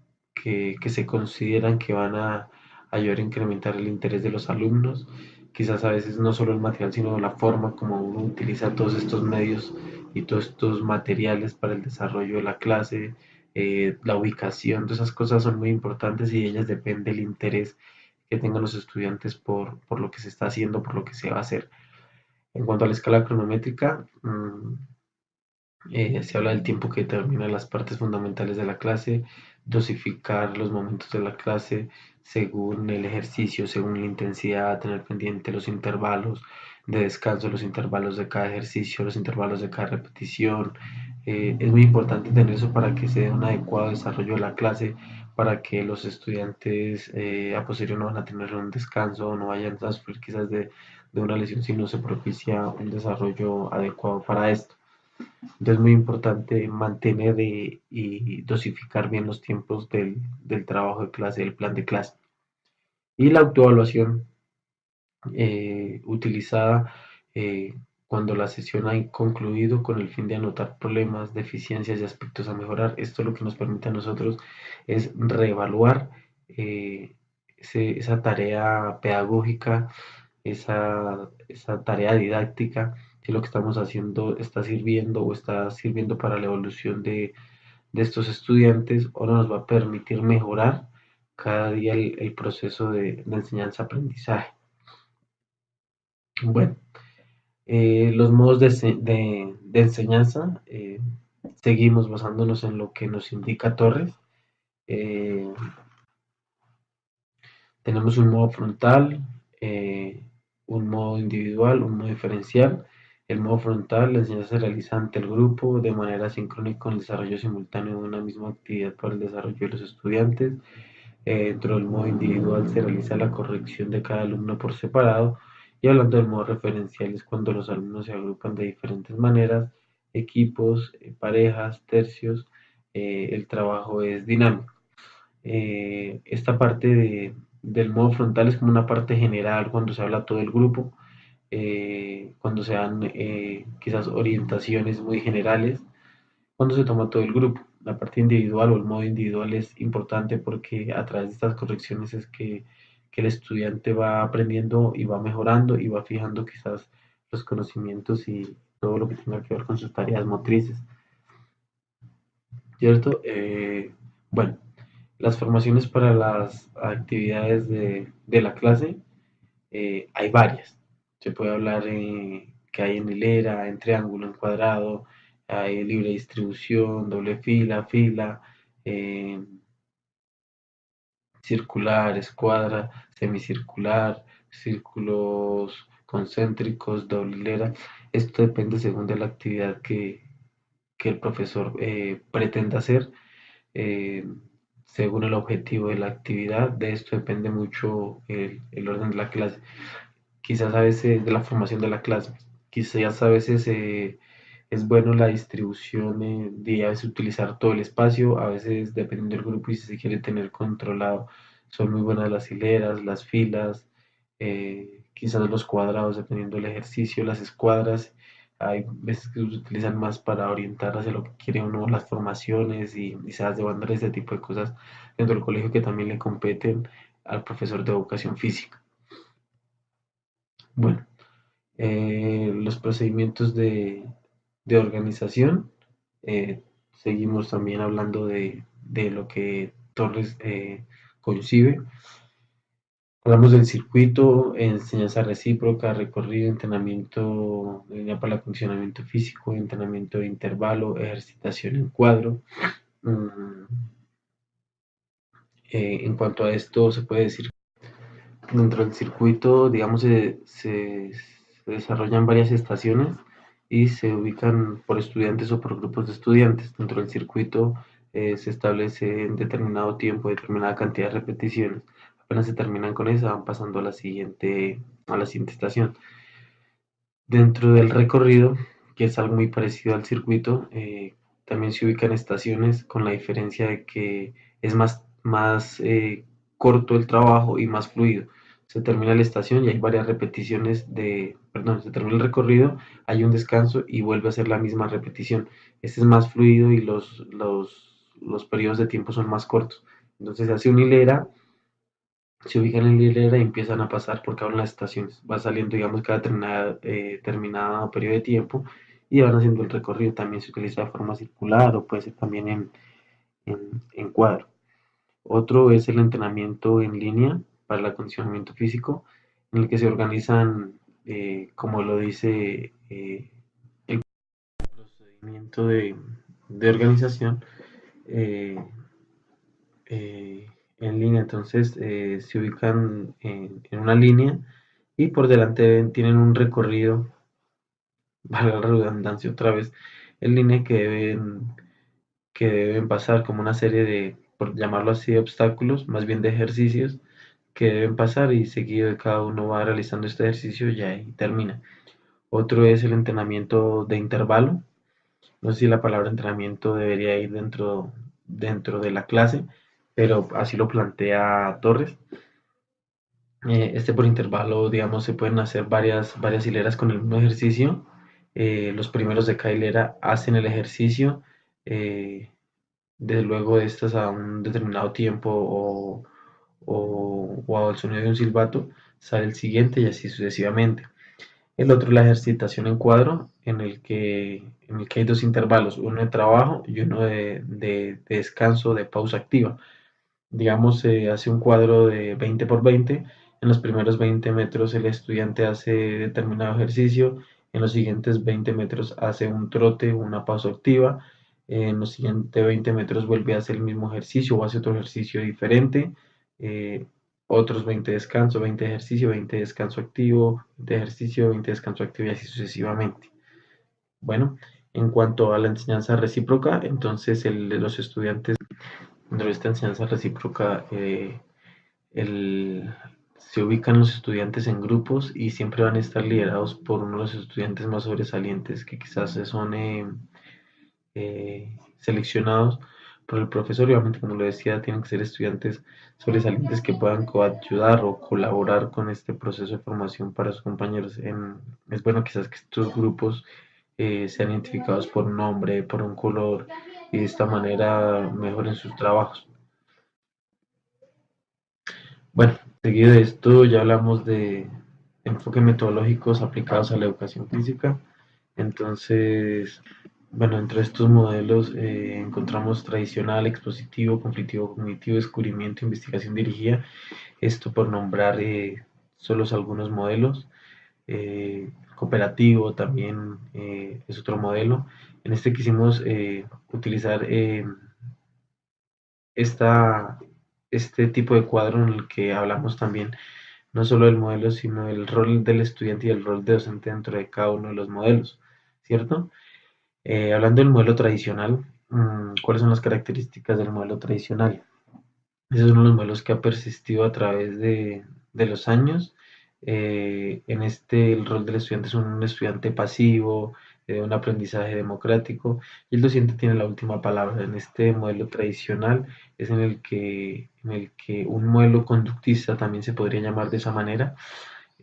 se consideran que van a ayudar a incrementar el interés de los alumnos. Quizás a veces no solo el material, sino la forma como uno utiliza todos estos medios y todos estos materiales para el desarrollo de la clase, la ubicación, todas esas cosas son muy importantes y de ellas depende el interés que tengan los estudiantes por lo que se está haciendo, por lo que se va a hacer. En cuanto a la escala cronométrica, se habla del tiempo que determina las partes fundamentales de la clase, dosificar los momentos de la clase según el ejercicio, según la intensidad, tener pendiente los intervalos de descanso, los intervalos de cada ejercicio, los intervalos de cada repetición, Es muy importante tener eso para que se dé un adecuado desarrollo de la clase, para que los estudiantes a posteriori no van a tener un descanso, no vayan a sufrir quizás de una lesión si no se propicia un desarrollo adecuado para esto. Entonces es muy importante mantener y dosificar bien los tiempos del trabajo de clase, del plan de clase. Y la autoevaluación utilizada cuando la sesión ha concluido con el fin de anotar problemas, deficiencias y aspectos a mejorar. Esto lo que nos permite a nosotros es reevaluar esa tarea pedagógica, esa tarea didáctica, si lo que estamos haciendo está sirviendo o está sirviendo para la evolución de estos estudiantes o no nos va a permitir mejorar cada día el proceso de enseñanza-aprendizaje. Bueno, los modos de enseñanza, seguimos basándonos en lo que nos indica Torres. Eh, Tenemos un modo frontal, un modo individual, un modo diferencial. El modo frontal, la enseñanza se realiza ante el grupo de manera sincrónica con el desarrollo simultáneo de una misma actividad para el desarrollo de los estudiantes. Dentro del modo individual se realiza la corrección de cada alumno por separado y hablando del modo referencial es cuando los alumnos se agrupan de diferentes maneras, equipos, parejas, tercios, el trabajo es dinámico. Esta parte del modo frontal es como una parte general cuando se habla a todo el grupo, cuando se dan quizás orientaciones muy generales cuando se toma todo el grupo. La parte individual o el modo individual es importante porque a través de estas correcciones es que el estudiante va aprendiendo y va mejorando y va fijando quizás los conocimientos y todo lo que tenga que ver con sus tareas motrices, ¿cierto? Bueno, las formaciones para las actividades de la clase hay varias. Se puede hablar que hay en hilera, en triángulo, en cuadrado, hay libre distribución, doble fila, fila, eh, circular, escuadra, semicircular, círculos concéntricos, doble hilera. Esto depende según de la actividad que el profesor pretenda hacer. eh, Según el objetivo de la actividad, de esto depende mucho el orden de la clase. Quizás a veces de la formación de la clase, quizás a veces es bueno la distribución de a veces utilizar todo el espacio, a veces dependiendo del grupo y si se quiere tener controlado, son muy buenas las hileras, las filas, quizás los cuadrados dependiendo del ejercicio, las escuadras, hay veces que se utilizan más para orientar hacia lo que quiere uno, las formaciones y se hace bandera, ese tipo de cosas dentro del colegio que también le competen al profesor de educación física. Bueno, los procedimientos de organización. Seguimos también hablando de lo que Torres concibe. Hablamos del circuito, enseñanza recíproca, recorrido, entrenamiento para el funcionamiento físico, entrenamiento de intervalo, ejercitación en cuadro. Mm, en cuanto a esto, se puede decir dentro del circuito, digamos, se desarrollan varias estaciones y se ubican por estudiantes o por grupos de estudiantes. Dentro del circuito se establece en determinado tiempo, determinada cantidad de repeticiones. Apenas se terminan con eso, van pasando a la siguiente estación. Dentro del recorrido, que es algo muy parecido al circuito, también se ubican estaciones con la diferencia de que es más corto el trabajo y más fluido. Se termina la estación y hay varias repeticiones perdón, se termina el recorrido, hay un descanso y vuelve a ser la misma repetición. Este es más fluido y los periodos de tiempo son más cortos. Entonces se hace una hilera, se ubican en la hilera y empiezan a pasar por cada una de las estaciones. Va saliendo, digamos, cada determinado periodo de tiempo y van haciendo el recorrido. También se utiliza de forma circular o puede ser también en cuadro. Otro es el entrenamiento en línea para el acondicionamiento físico, en el que se organizan, como lo dice el procedimiento de organización, eh, en línea. Entonces se ubican en una línea y por delante tienen un recorrido, valga la redundancia otra vez, en línea que deben pasar como una serie de, por llamarlo así, de obstáculos, más bien de ejercicios que deben pasar y seguido de cada uno va realizando este ejercicio y ahí termina. Otro es el entrenamiento de intervalo. No sé si la palabra entrenamiento debería ir dentro de la clase, pero así lo plantea Torres. Este por intervalo, digamos, se pueden hacer varias hileras con el mismo ejercicio. Los primeros de cada hilera hacen el ejercicio. eh, Desde luego de estas a un determinado tiempo o al sonido de un silbato, sale el siguiente y así sucesivamente. El otro es la ejercitación en cuadro, en el que hay dos intervalos, uno de trabajo y uno de descanso, de pausa activa. Digamos, se hace un cuadro de 20 por 20. En los primeros 20 metros el estudiante hace determinado ejercicio, en los siguientes 20 metros hace un trote, una pausa activa, en los siguientes 20 metros vuelve a hacer el mismo ejercicio o hace otro ejercicio diferente, eh, otros 20 descanso, 20 ejercicio, 20 descanso activo, 20 ejercicio, 20 descanso activo y así sucesivamente. Bueno, en cuanto a la enseñanza recíproca, entonces los estudiantes dentro de esta enseñanza recíproca, el- se ubican los estudiantes en grupos y siempre van a estar liderados por uno de los estudiantes más sobresalientes que quizás son seleccionados por el profesor. Y obviamente, como lo decía, tienen que ser estudiantes sobresalientes que puedan coayudar o colaborar con este proceso de formación para sus compañeros. Es bueno quizás que estos grupos sean identificados por un nombre, por un color y de esta manera mejoren sus trabajos. Bueno, seguido de esto ya hablamos de enfoques metodológicos aplicados a la educación física. Entonces, bueno, entre estos modelos encontramos tradicional, expositivo, conflictivo, cognitivo, descubrimiento, investigación dirigida. Esto por nombrar solo algunos modelos. Cooperativo también es otro modelo. En este quisimos utilizar esta, este tipo de cuadro en el que hablamos también no solo del modelo, sino el rol del estudiante y el rol de docente dentro de cada uno de los modelos, ¿cierto? Hablando del modelo tradicional, ¿cuáles son las características del modelo tradicional? Ese es uno de los modelos que ha persistido a través de los años. En este, el rol del estudiante es un estudiante pasivo, un aprendizaje democrático, y el docente tiene la última palabra. En este modelo tradicional es en el que un modelo conductista también se podría llamar de esa manera,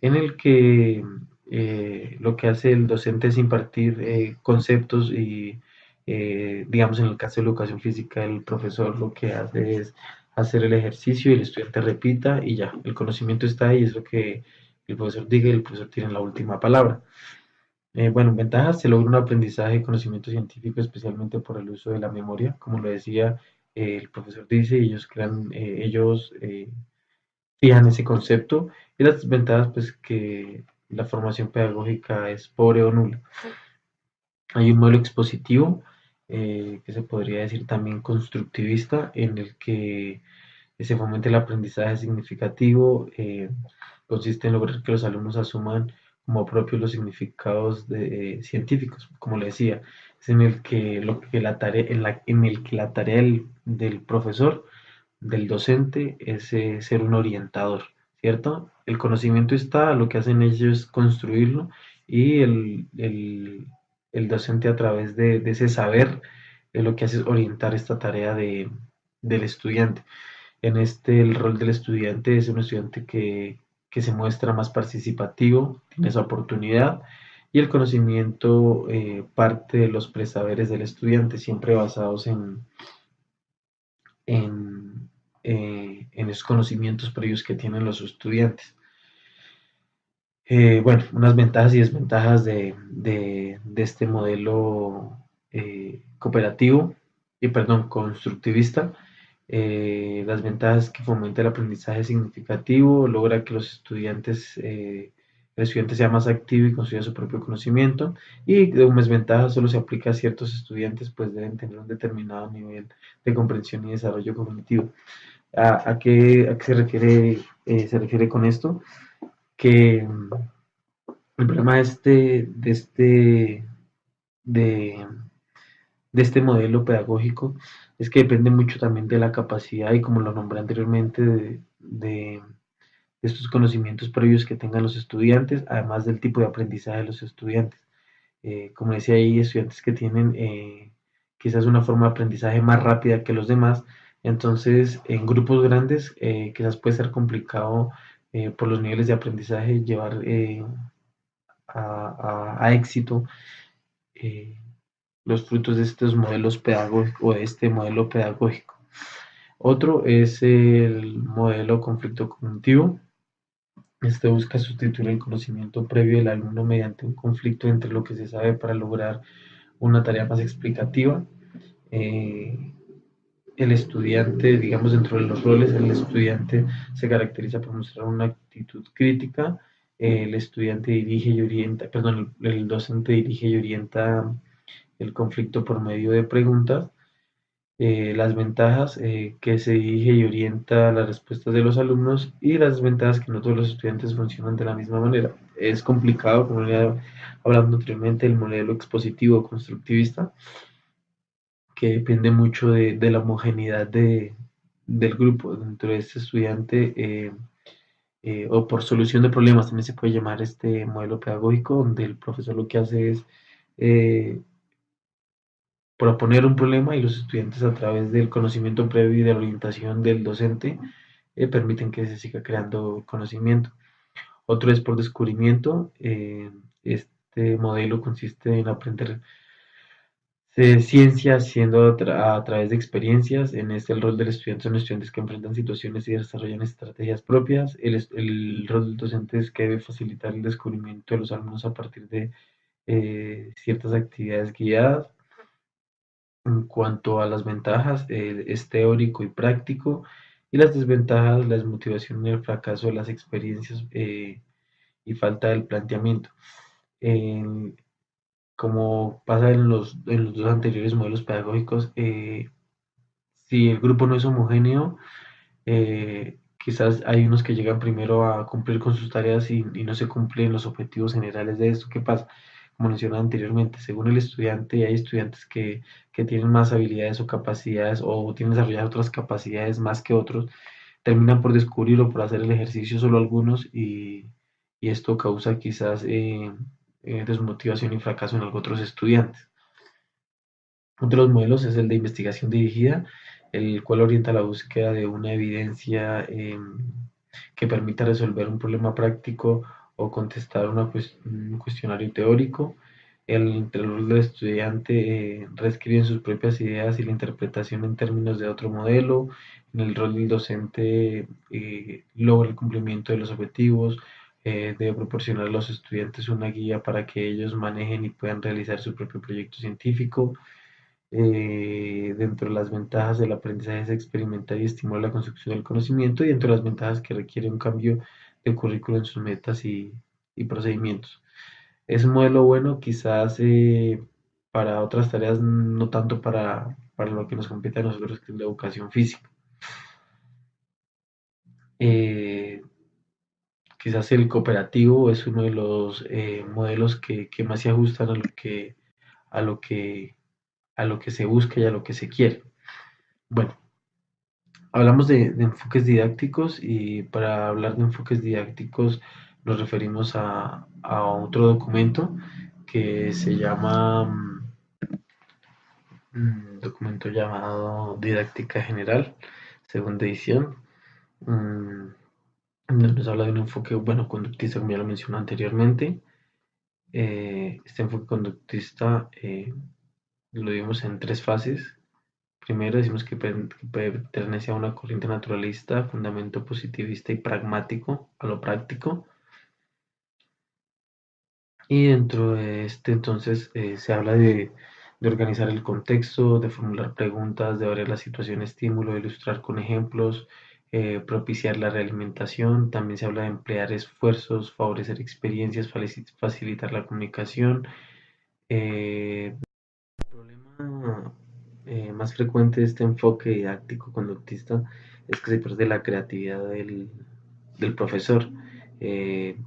en el que lo que hace el docente es impartir conceptos y, digamos, en el caso de la educación física, el profesor lo que hace es hacer el ejercicio y el estudiante repita y ya, el conocimiento está ahí, es lo que el profesor diga y el profesor tiene la última palabra. Bueno, ventajas, se logra un aprendizaje de conocimiento científico, especialmente por el uso de la memoria, como lo decía, el profesor dice, y ellos fijan ese concepto, y las desventajas, pues que la formación pedagógica es pobre o nula. Hay un modelo expositivo, que se podría decir también constructivista, en el que se fomenta el aprendizaje significativo, consiste en lograr que los alumnos asuman como propios los significados científicos, como le decía, es en el que, la tarea, en el que la tarea del profesor, del docente, es ser un orientador, ¿cierto? El conocimiento está, lo que hacen ellos es construirlo y el docente a través de ese saber lo que hace es orientar esta tarea del estudiante. En este, el rol del estudiante es un estudiante que se muestra más participativo, tiene esa oportunidad y el conocimiento parte de los presaberes del estudiante, siempre basados en esos conocimientos previos que tienen los estudiantes. Bueno, unas ventajas y desventajas de este modelo cooperativo y, perdón, constructivista. Las ventajas que fomenta el aprendizaje significativo, logra que el estudiante sea más activo y construya su propio conocimiento. Y de unas ventajas solo se aplica a ciertos estudiantes, pues deben tener un determinado nivel de comprensión y desarrollo cognitivo. ¿A qué se refiere con esto? Que el problema de, de este modelo pedagógico es que depende mucho también de la capacidad y como lo nombré anteriormente de estos conocimientos previos que tengan los estudiantes, además del tipo de aprendizaje de los estudiantes. Como decía, hay estudiantes que tienen quizás una forma de aprendizaje más rápida que los demás, entonces en grupos grandes quizás puede ser complicado por los niveles de aprendizaje llevar a éxito eh, los frutos de estos modelos pedagógicos o de este modelo pedagógico. Otro es el modelo conflicto cognitivo. Este busca sustituir el conocimiento previo del alumno mediante un conflicto entre lo que se sabe para lograr una tarea más explicativa. Eh, el estudiante, digamos, dentro de los roles, el estudiante se caracteriza por mostrar una actitud crítica. El estudiante dirige y orienta, perdón, el docente dirige y orienta el conflicto por medio de preguntas. Las ventajas que se dirige y orienta las respuestas de los alumnos y las desventajas que no todos los estudiantes funcionan de la misma manera. Es complicado, como ya hablando anteriormente, el modelo expositivo constructivista, que depende mucho de la homogeneidad del grupo dentro de este estudiante o por solución de problemas, también se puede llamar este modelo pedagógico, donde el profesor lo que hace es eh, proponer un problema y los estudiantes a través del conocimiento previo y de la orientación del docente permiten que se siga creando conocimiento. Otro es por descubrimiento. Este modelo consiste en aprender ciencia haciendo a través de experiencias. En este el rol del estudiante son estudiantes que enfrentan situaciones y desarrollan estrategias propias. El rol del docente es que debe facilitar el descubrimiento de los alumnos a partir de ciertas actividades guiadas. En cuanto a las ventajas, es teórico y práctico, y las desventajas, la desmotivación y el fracaso de las experiencias y falta del planteamiento. En- Como pasa en los dos anteriores modelos pedagógicos, si el grupo no es homogéneo, quizás hay unos que llegan primero a cumplir con sus tareas y no se cumplen los objetivos generales de esto. ¿Qué pasa? Como mencionaba anteriormente, según el estudiante, hay estudiantes que tienen más habilidades o capacidades o tienen desarrolladas otras capacidades más que otros, terminan por descubrir o por hacer el ejercicio solo algunos y esto causa quizás desmotivación y fracaso en otros estudiantes. Otro de los modelos es el de investigación dirigida, el cual orienta la búsqueda de una evidencia que permita resolver un problema práctico o contestar un cuestionario teórico. Entre el rol del estudiante reescriben sus propias ideas y la interpretación en términos de otro modelo. En el rol del docente logra el cumplimiento de los objetivos, debe proporcionar a los estudiantes una guía para que ellos manejen y puedan realizar su propio proyecto científico. Dentro de las ventajas del aprendizaje es experimentar y estimular la construcción del conocimiento y dentro de las ventajas que requiere un cambio de currículo en sus metas y procedimientos. Es un modelo bueno quizás para otras tareas, no tanto para lo que nos compete a nosotros, que es la educación física. Eh, Quizás el cooperativo es uno de los modelos que más se ajustan a lo que, a lo que se busca y a lo que se quiere. Bueno, hablamos de enfoques didácticos y para hablar de enfoques didácticos nos referimos a otro documento que se llama documento llamado Didáctica General, segunda edición. mm, Nos habla de un enfoque, bueno, conductista, como ya lo mencioné anteriormente. Este enfoque conductista lo vimos en tres fases. Primero decimos que pertenece a una corriente naturalista, fundamento positivista y pragmático, a lo práctico. Y dentro de este entonces se habla de organizar el contexto, de formular preguntas, de variar la situación estímulo, de ilustrar con ejemplos, propiciar la realimentación. También se habla de emplear esfuerzos, favorecer experiencias, facilitar la comunicación. El problema más frecuente de este enfoque didáctico conductista es que se pierde la creatividad del profesor. Eh,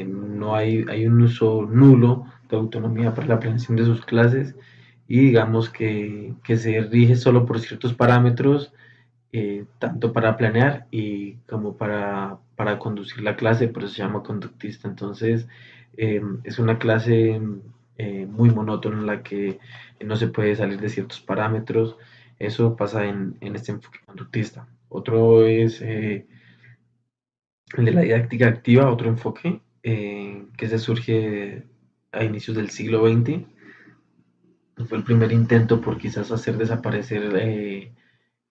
no hay un uso nulo de autonomía para la planeación de sus clases y digamos que se rige solo por ciertos parámetros, tanto para planear y como para conducir la clase, por eso se llama conductista. Entonces, es una clase muy monótona en la que no se puede salir de ciertos parámetros. Eso pasa en este enfoque conductista. Otro es el de la didáctica activa, otro enfoque que se surge a inicios del siglo XX. Fue el primer intento por quizás hacer desaparecer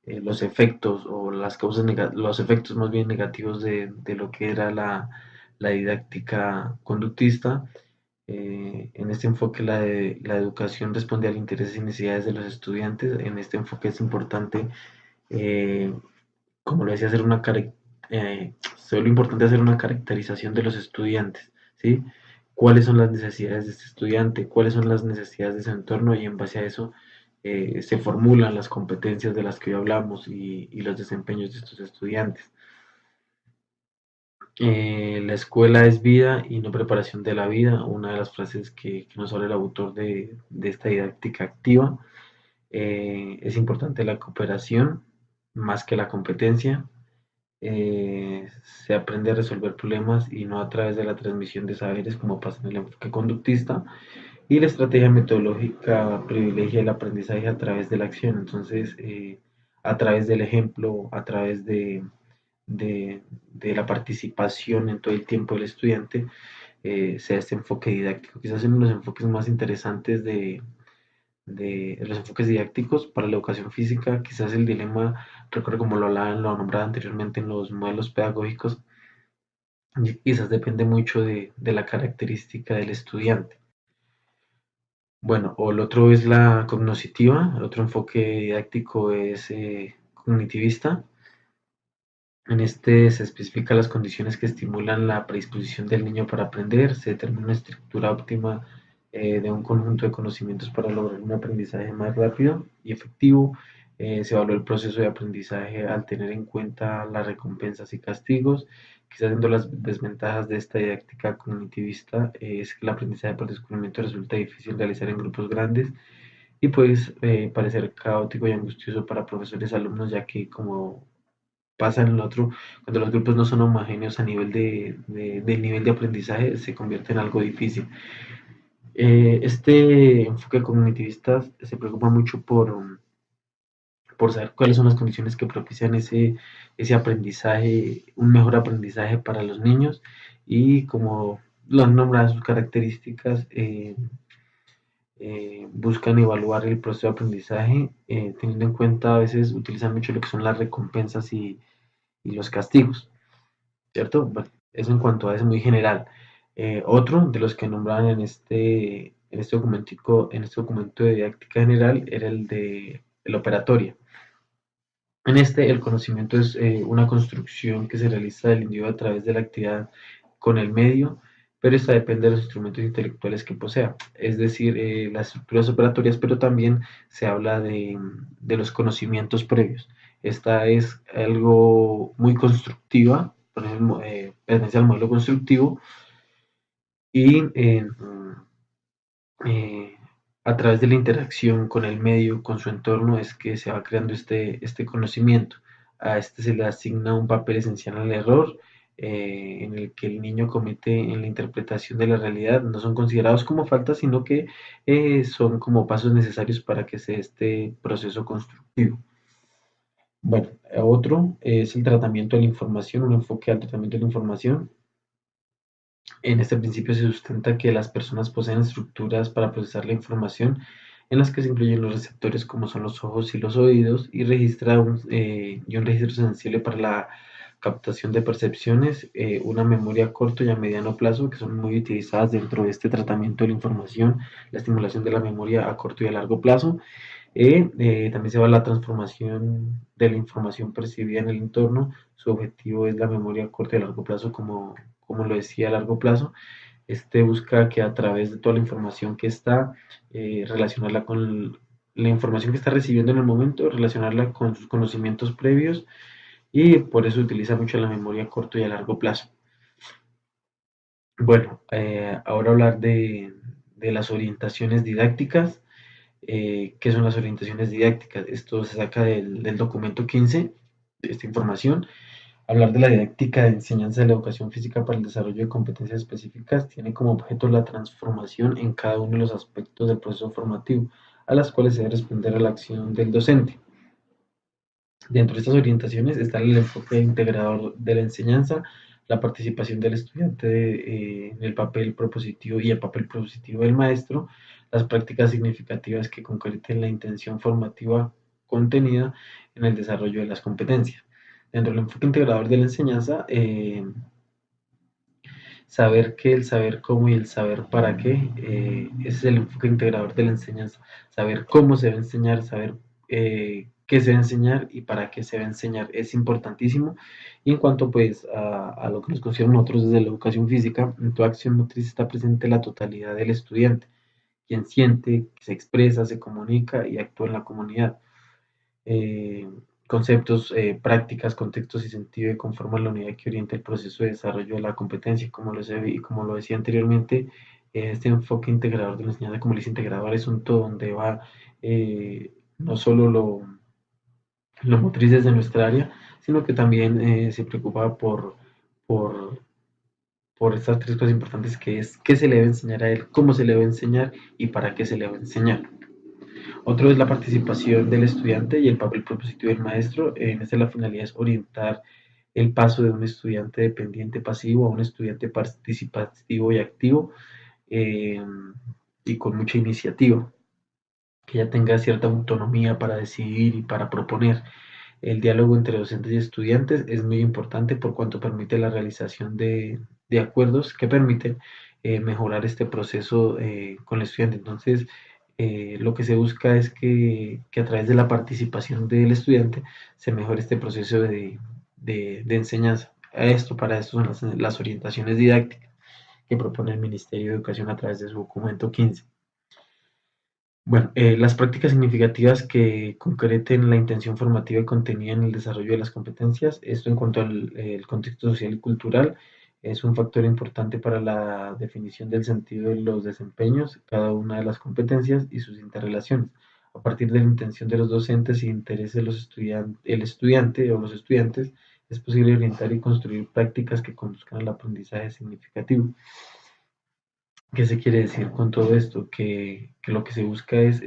los efectos o las causas los efectos más bien negativos de lo que era la didáctica conductista. En este enfoque la educación responde al interés y necesidades de los estudiantes. En este enfoque es importante, eh, como lo decía, solo importante hacer una caracterización de los estudiantes, ¿sí? ¿Cuáles son las necesidades de este estudiante? ¿Cuáles son las necesidades de su entorno? Y en base a eso se formulan las competencias de las que hoy hablamos y los desempeños de estos estudiantes. La escuela es vida y no preparación de la vida, una de las frases que nos habla el autor de esta didáctica activa. Es importante la cooperación más que la competencia. Se aprende a resolver problemas y no a través de la transmisión de saberes como pasa en el enfoque conductista. Y la estrategia metodológica privilegia el aprendizaje a través de la acción. Entonces, a través del ejemplo, a través de, de la participación en todo el tiempo del estudiante, se da este enfoque didáctico. Quizás uno de los enfoques más interesantes de los enfoques didácticos para la educación física, quizás el dilema, recuerdo como lo nombraba anteriormente en los modelos pedagógicos, quizás depende mucho de la característica del estudiante. Bueno, o el otro es la cognoscitiva, el otro enfoque didáctico es cognitivista. En este se especifican las condiciones que estimulan la predisposición del niño para aprender, se determina una estructura óptima de un conjunto de conocimientos para lograr un aprendizaje más rápido y efectivo. Se evalúa el proceso de aprendizaje al tener en cuenta las recompensas y castigos. Quizás siendo las desventajas de esta didáctica cognitivista es que el aprendizaje por descubrimiento resulta difícil realizar en grupos grandes y puede parecer caótico y angustioso para profesores y alumnos, ya que como pasa en el otro, cuando los grupos no son homogéneos a nivel del nivel de aprendizaje, se convierte en algo difícil. Este enfoque cognitivista se preocupa mucho por saber cuáles son las condiciones que propician ese aprendizaje, un mejor aprendizaje para los niños y como lo han nombrado sus características, buscan evaluar el proceso de aprendizaje, teniendo en cuenta a veces utilizan mucho lo que son las recompensas y los castigos. ¿Cierto? Bueno, eso en cuanto a eso muy general. Otro de los que nombraban en este documento de didáctica general era el de la operatoria. En este, el conocimiento es una construcción que se realiza del individuo a través de la actividad con el medio, pero esta depende de los instrumentos intelectuales que posea, es decir, las estructuras operatorias, pero también se habla de los conocimientos previos. Esta es algo muy constructiva, por ejemplo, pertenece al modelo constructivo y eh, a través de la interacción con el medio, con su entorno, es que se va creando este conocimiento. A este se le asigna un papel esencial al error, en el que el niño comete en la interpretación de la realidad. No son considerados como faltas, sino que son como pasos necesarios para que se dé este proceso constructivo. Bueno, otro es el tratamiento de la información, un enfoque al tratamiento de la información. En este principio se sustenta que las personas poseen estructuras para procesar la información en las que se incluyen los receptores como son los ojos y los oídos y y un registro sensible para la captación de percepciones, una memoria a corto y a mediano plazo que son muy utilizadas dentro de este tratamiento de la información, la estimulación de la memoria a corto y a largo plazo. También se va la transformación de la información percibida en el entorno. Su objetivo es la memoria a corto y a largo plazo, como lo decía a largo plazo. Este busca que a través de toda la información que está, relacionarla con la información que está recibiendo en el momento, relacionarla con sus conocimientos previos y por eso utiliza mucho la memoria a corto y a largo plazo. Bueno, ahora hablar de las orientaciones didácticas. ¿Qué son las orientaciones didácticas? Esto se saca del documento 15, de esta información. Hablar de la didáctica de enseñanza de la educación física para el desarrollo de competencias específicas tiene como objeto la transformación en cada uno de los aspectos del proceso formativo, a las cuales se debe responder a la acción del docente. Dentro de estas orientaciones está el enfoque integrador de la enseñanza, la participación del estudiante en el papel propositivo y el papel propositivo del maestro, las prácticas significativas que concreten la intención formativa contenida en el desarrollo de las competencias. Dentro del enfoque integrador de la enseñanza, saber qué, el saber cómo y el saber para qué, ese es el enfoque integrador de la enseñanza. Saber cómo se va a enseñar, saber qué se va a enseñar y para qué se va a enseñar es importantísimo. Y en cuanto pues a lo que nos consideramos nosotros desde la educación física, en toda acción motriz está presente la totalidad del estudiante, quien siente, se expresa, se comunica y actúa en la comunidad. eh, Conceptos, prácticas, contextos y sentido que conforman la unidad que orienta el proceso de desarrollo de la competencia. Como lo decía anteriormente, este enfoque integrador de la enseñanza como les integrador es un todo donde va no solo lo motriz desde nuestra área, sino que también se preocupa por, por estas tres cosas importantes que es qué se le debe enseñar a él, cómo se le debe enseñar y para qué se le debe enseñar. Otro es la participación del estudiante y el papel propositivo del maestro. En este la finalidad es orientar el paso de un estudiante dependiente pasivo a un estudiante participativo y activo, eh, y con mucha iniciativa, que ya tenga cierta autonomía para decidir y para proponer. El diálogo entre docentes y estudiantes es muy importante por cuanto permite la realización de acuerdos que permiten mejorar este proceso con el estudiante. Entonces, lo que se busca es que a través de la participación del estudiante se mejore este proceso de enseñanza. Para esto son las orientaciones didácticas que propone el Ministerio de Educación a través de su documento 15. Bueno, las prácticas significativas que concreten la intención formativa y contenida en el desarrollo de las competencias, esto en cuanto al el contexto social y cultural, es un factor importante para la definición del sentido de los desempeños, cada una de las competencias y sus interrelaciones. A partir de la intención de los docentes y interés de los el estudiante o los estudiantes, es posible orientar y construir prácticas que conduzcan al aprendizaje significativo. ¿Qué se quiere decir con todo esto? Que lo que se busca es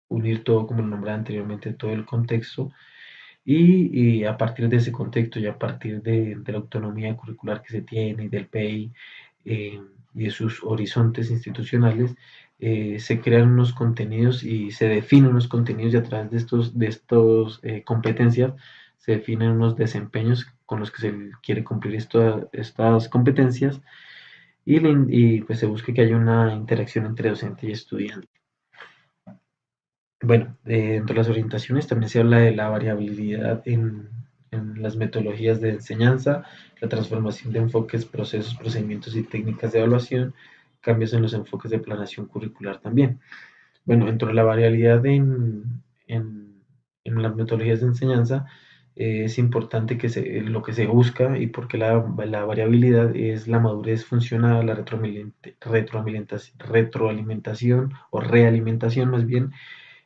unir todo, como lo nombraba anteriormente, todo el contexto y a partir de ese contexto y a partir de la autonomía curricular que se tiene y del PEI y de sus horizontes institucionales, se crean unos contenidos y se definen unos contenidos y a través de estos competencias se definen unos desempeños con los que se quiere cumplir estas competencias y pues se busca que haya una interacción entre docente y estudiante. Bueno, dentro de las orientaciones también se habla de la variabilidad en las metodologías de enseñanza, la transformación de enfoques, procesos, procedimientos y técnicas de evaluación, cambios en los enfoques de planeación curricular también. Bueno, dentro de la variabilidad en las metodologías de enseñanza, es importante lo que se busca y porque la variabilidad es la madurez funcional, la retroalimentación o realimentación más bien,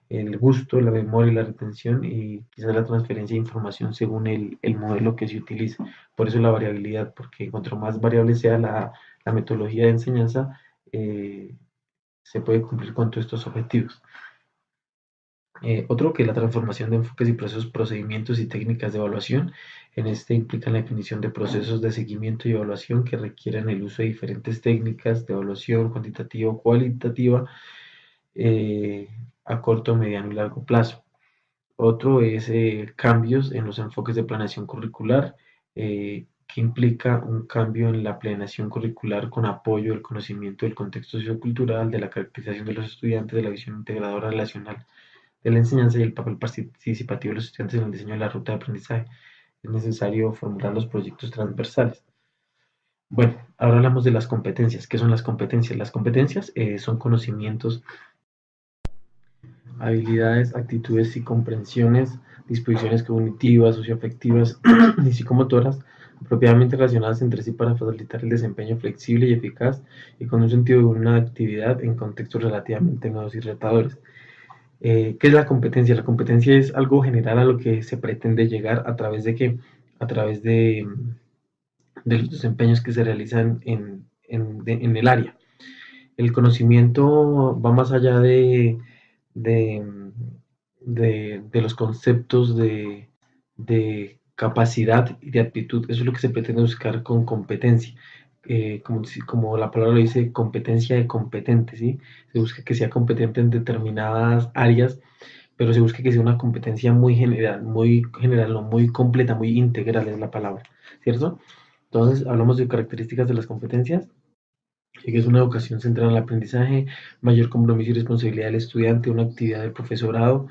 el gusto, la memoria y la retención y quizás la transferencia de información según el modelo que se utilice. Por eso la variabilidad, porque cuanto más variable sea la metodología de enseñanza, se puede cumplir con todos estos objetivos. Otro que es la transformación de enfoques y procesos, procedimientos y técnicas de evaluación. En este implica la definición de procesos de seguimiento y evaluación que requieren el uso de diferentes técnicas de evaluación cuantitativa o cualitativa a corto, mediano y largo plazo. Otro es cambios en los enfoques de planeación curricular, que implica un cambio en la planeación curricular con apoyo del conocimiento del contexto sociocultural, de la caracterización de los estudiantes, de la visión integradora relacional de la enseñanza y el papel participativo de los estudiantes en el diseño de la ruta de aprendizaje. Es necesario formular los proyectos transversales. Bueno, ahora hablamos de las competencias. ¿Qué son las competencias? Las competencias son conocimientos, habilidades, actitudes y comprensiones, disposiciones cognitivas, socioafectivas y psicomotoras apropiadamente relacionadas entre sí para facilitar el desempeño flexible y eficaz y con un sentido de una actividad en contextos relativamente nuevos y retadores. ¿Qué es la competencia? La competencia es algo general a lo que se pretende llegar a través de qué? A través de los desempeños que se realizan en el área. El conocimiento va más allá de, de los conceptos de capacidad y de aptitud. Eso es lo que se pretende buscar con competencia. Como la palabra lo dice, competencia de competente, ¿sí? Se busca que sea competente en determinadas áreas, pero se busca que sea una competencia muy general, no muy completa, muy integral es la palabra, ¿cierto? Entonces, hablamos de características de las competencias, que es una educación centrada en el aprendizaje, mayor compromiso y responsabilidad del estudiante, una actividad del profesorado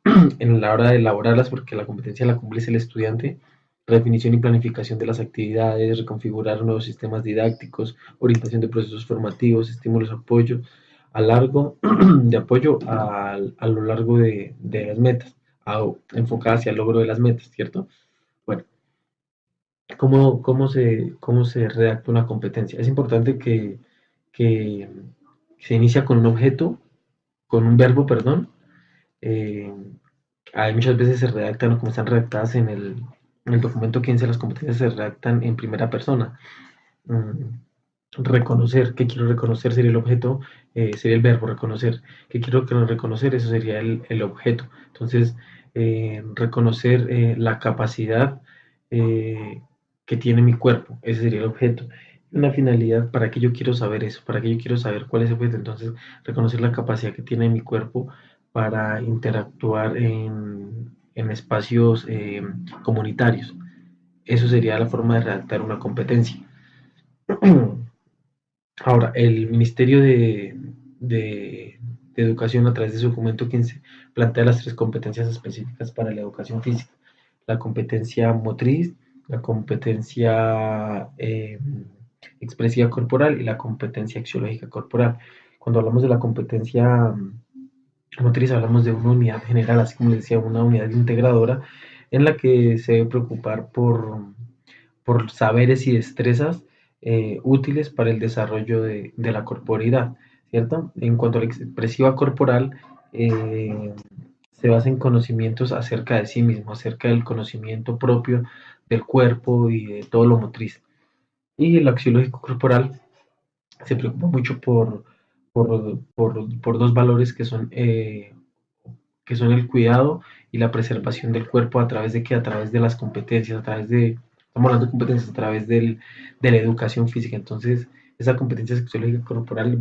en la hora de elaborarlas, porque la competencia la cumple el estudiante, redefinición y planificación de las actividades, reconfigurar nuevos sistemas didácticos, orientación de procesos formativos, estímulos, apoyo de apoyo a lo largo de las metas, enfocada hacia el logro de las metas, ¿cierto? Bueno, cómo se redacta una competencia? Es importante que se inicia con un objeto, con un verbo, perdón. Eh, Hay muchas veces se redactan, o como están redactadas en el documento 15, las competencias se redactan en primera persona. Mm, Reconocer, ¿qué quiero reconocer? Sería el objeto, sería el verbo reconocer. ¿Qué quiero reconocer? Eso sería el objeto. Entonces, reconocer la capacidad eh, que tiene mi cuerpo, ese sería el objeto. Una finalidad, ¿para qué yo quiero saber eso? ¿Para qué yo quiero saber cuál es el objeto? Entonces, reconocer la capacidad que tiene mi cuerpo para interactuar en espacios comunitarios. Eso sería la forma de redactar una competencia. Ahora, el Ministerio de Educación, a través de su documento 15, plantea las tres competencias específicas para la educación física: la competencia motriz, la competencia expresiva corporal y la competencia axiológica corporal. Cuando hablamos de la competencia motriz, hablamos de una unidad general, así como les decía, una unidad integradora en la que se debe preocupar por saberes y destrezas útiles para el desarrollo de la corporidad, ¿cierto? En cuanto a la expresiva corporal, eh, se basa en conocimientos acerca de sí mismo, acerca del conocimiento propio del cuerpo y de todo lo motriz. Y el axiológico corporal se preocupa mucho por dos valores que son el cuidado y la preservación del cuerpo a través de que a través de las competencias, estamos hablando de competencias a través de la educación física. Entonces, esa competencia sexológica corporal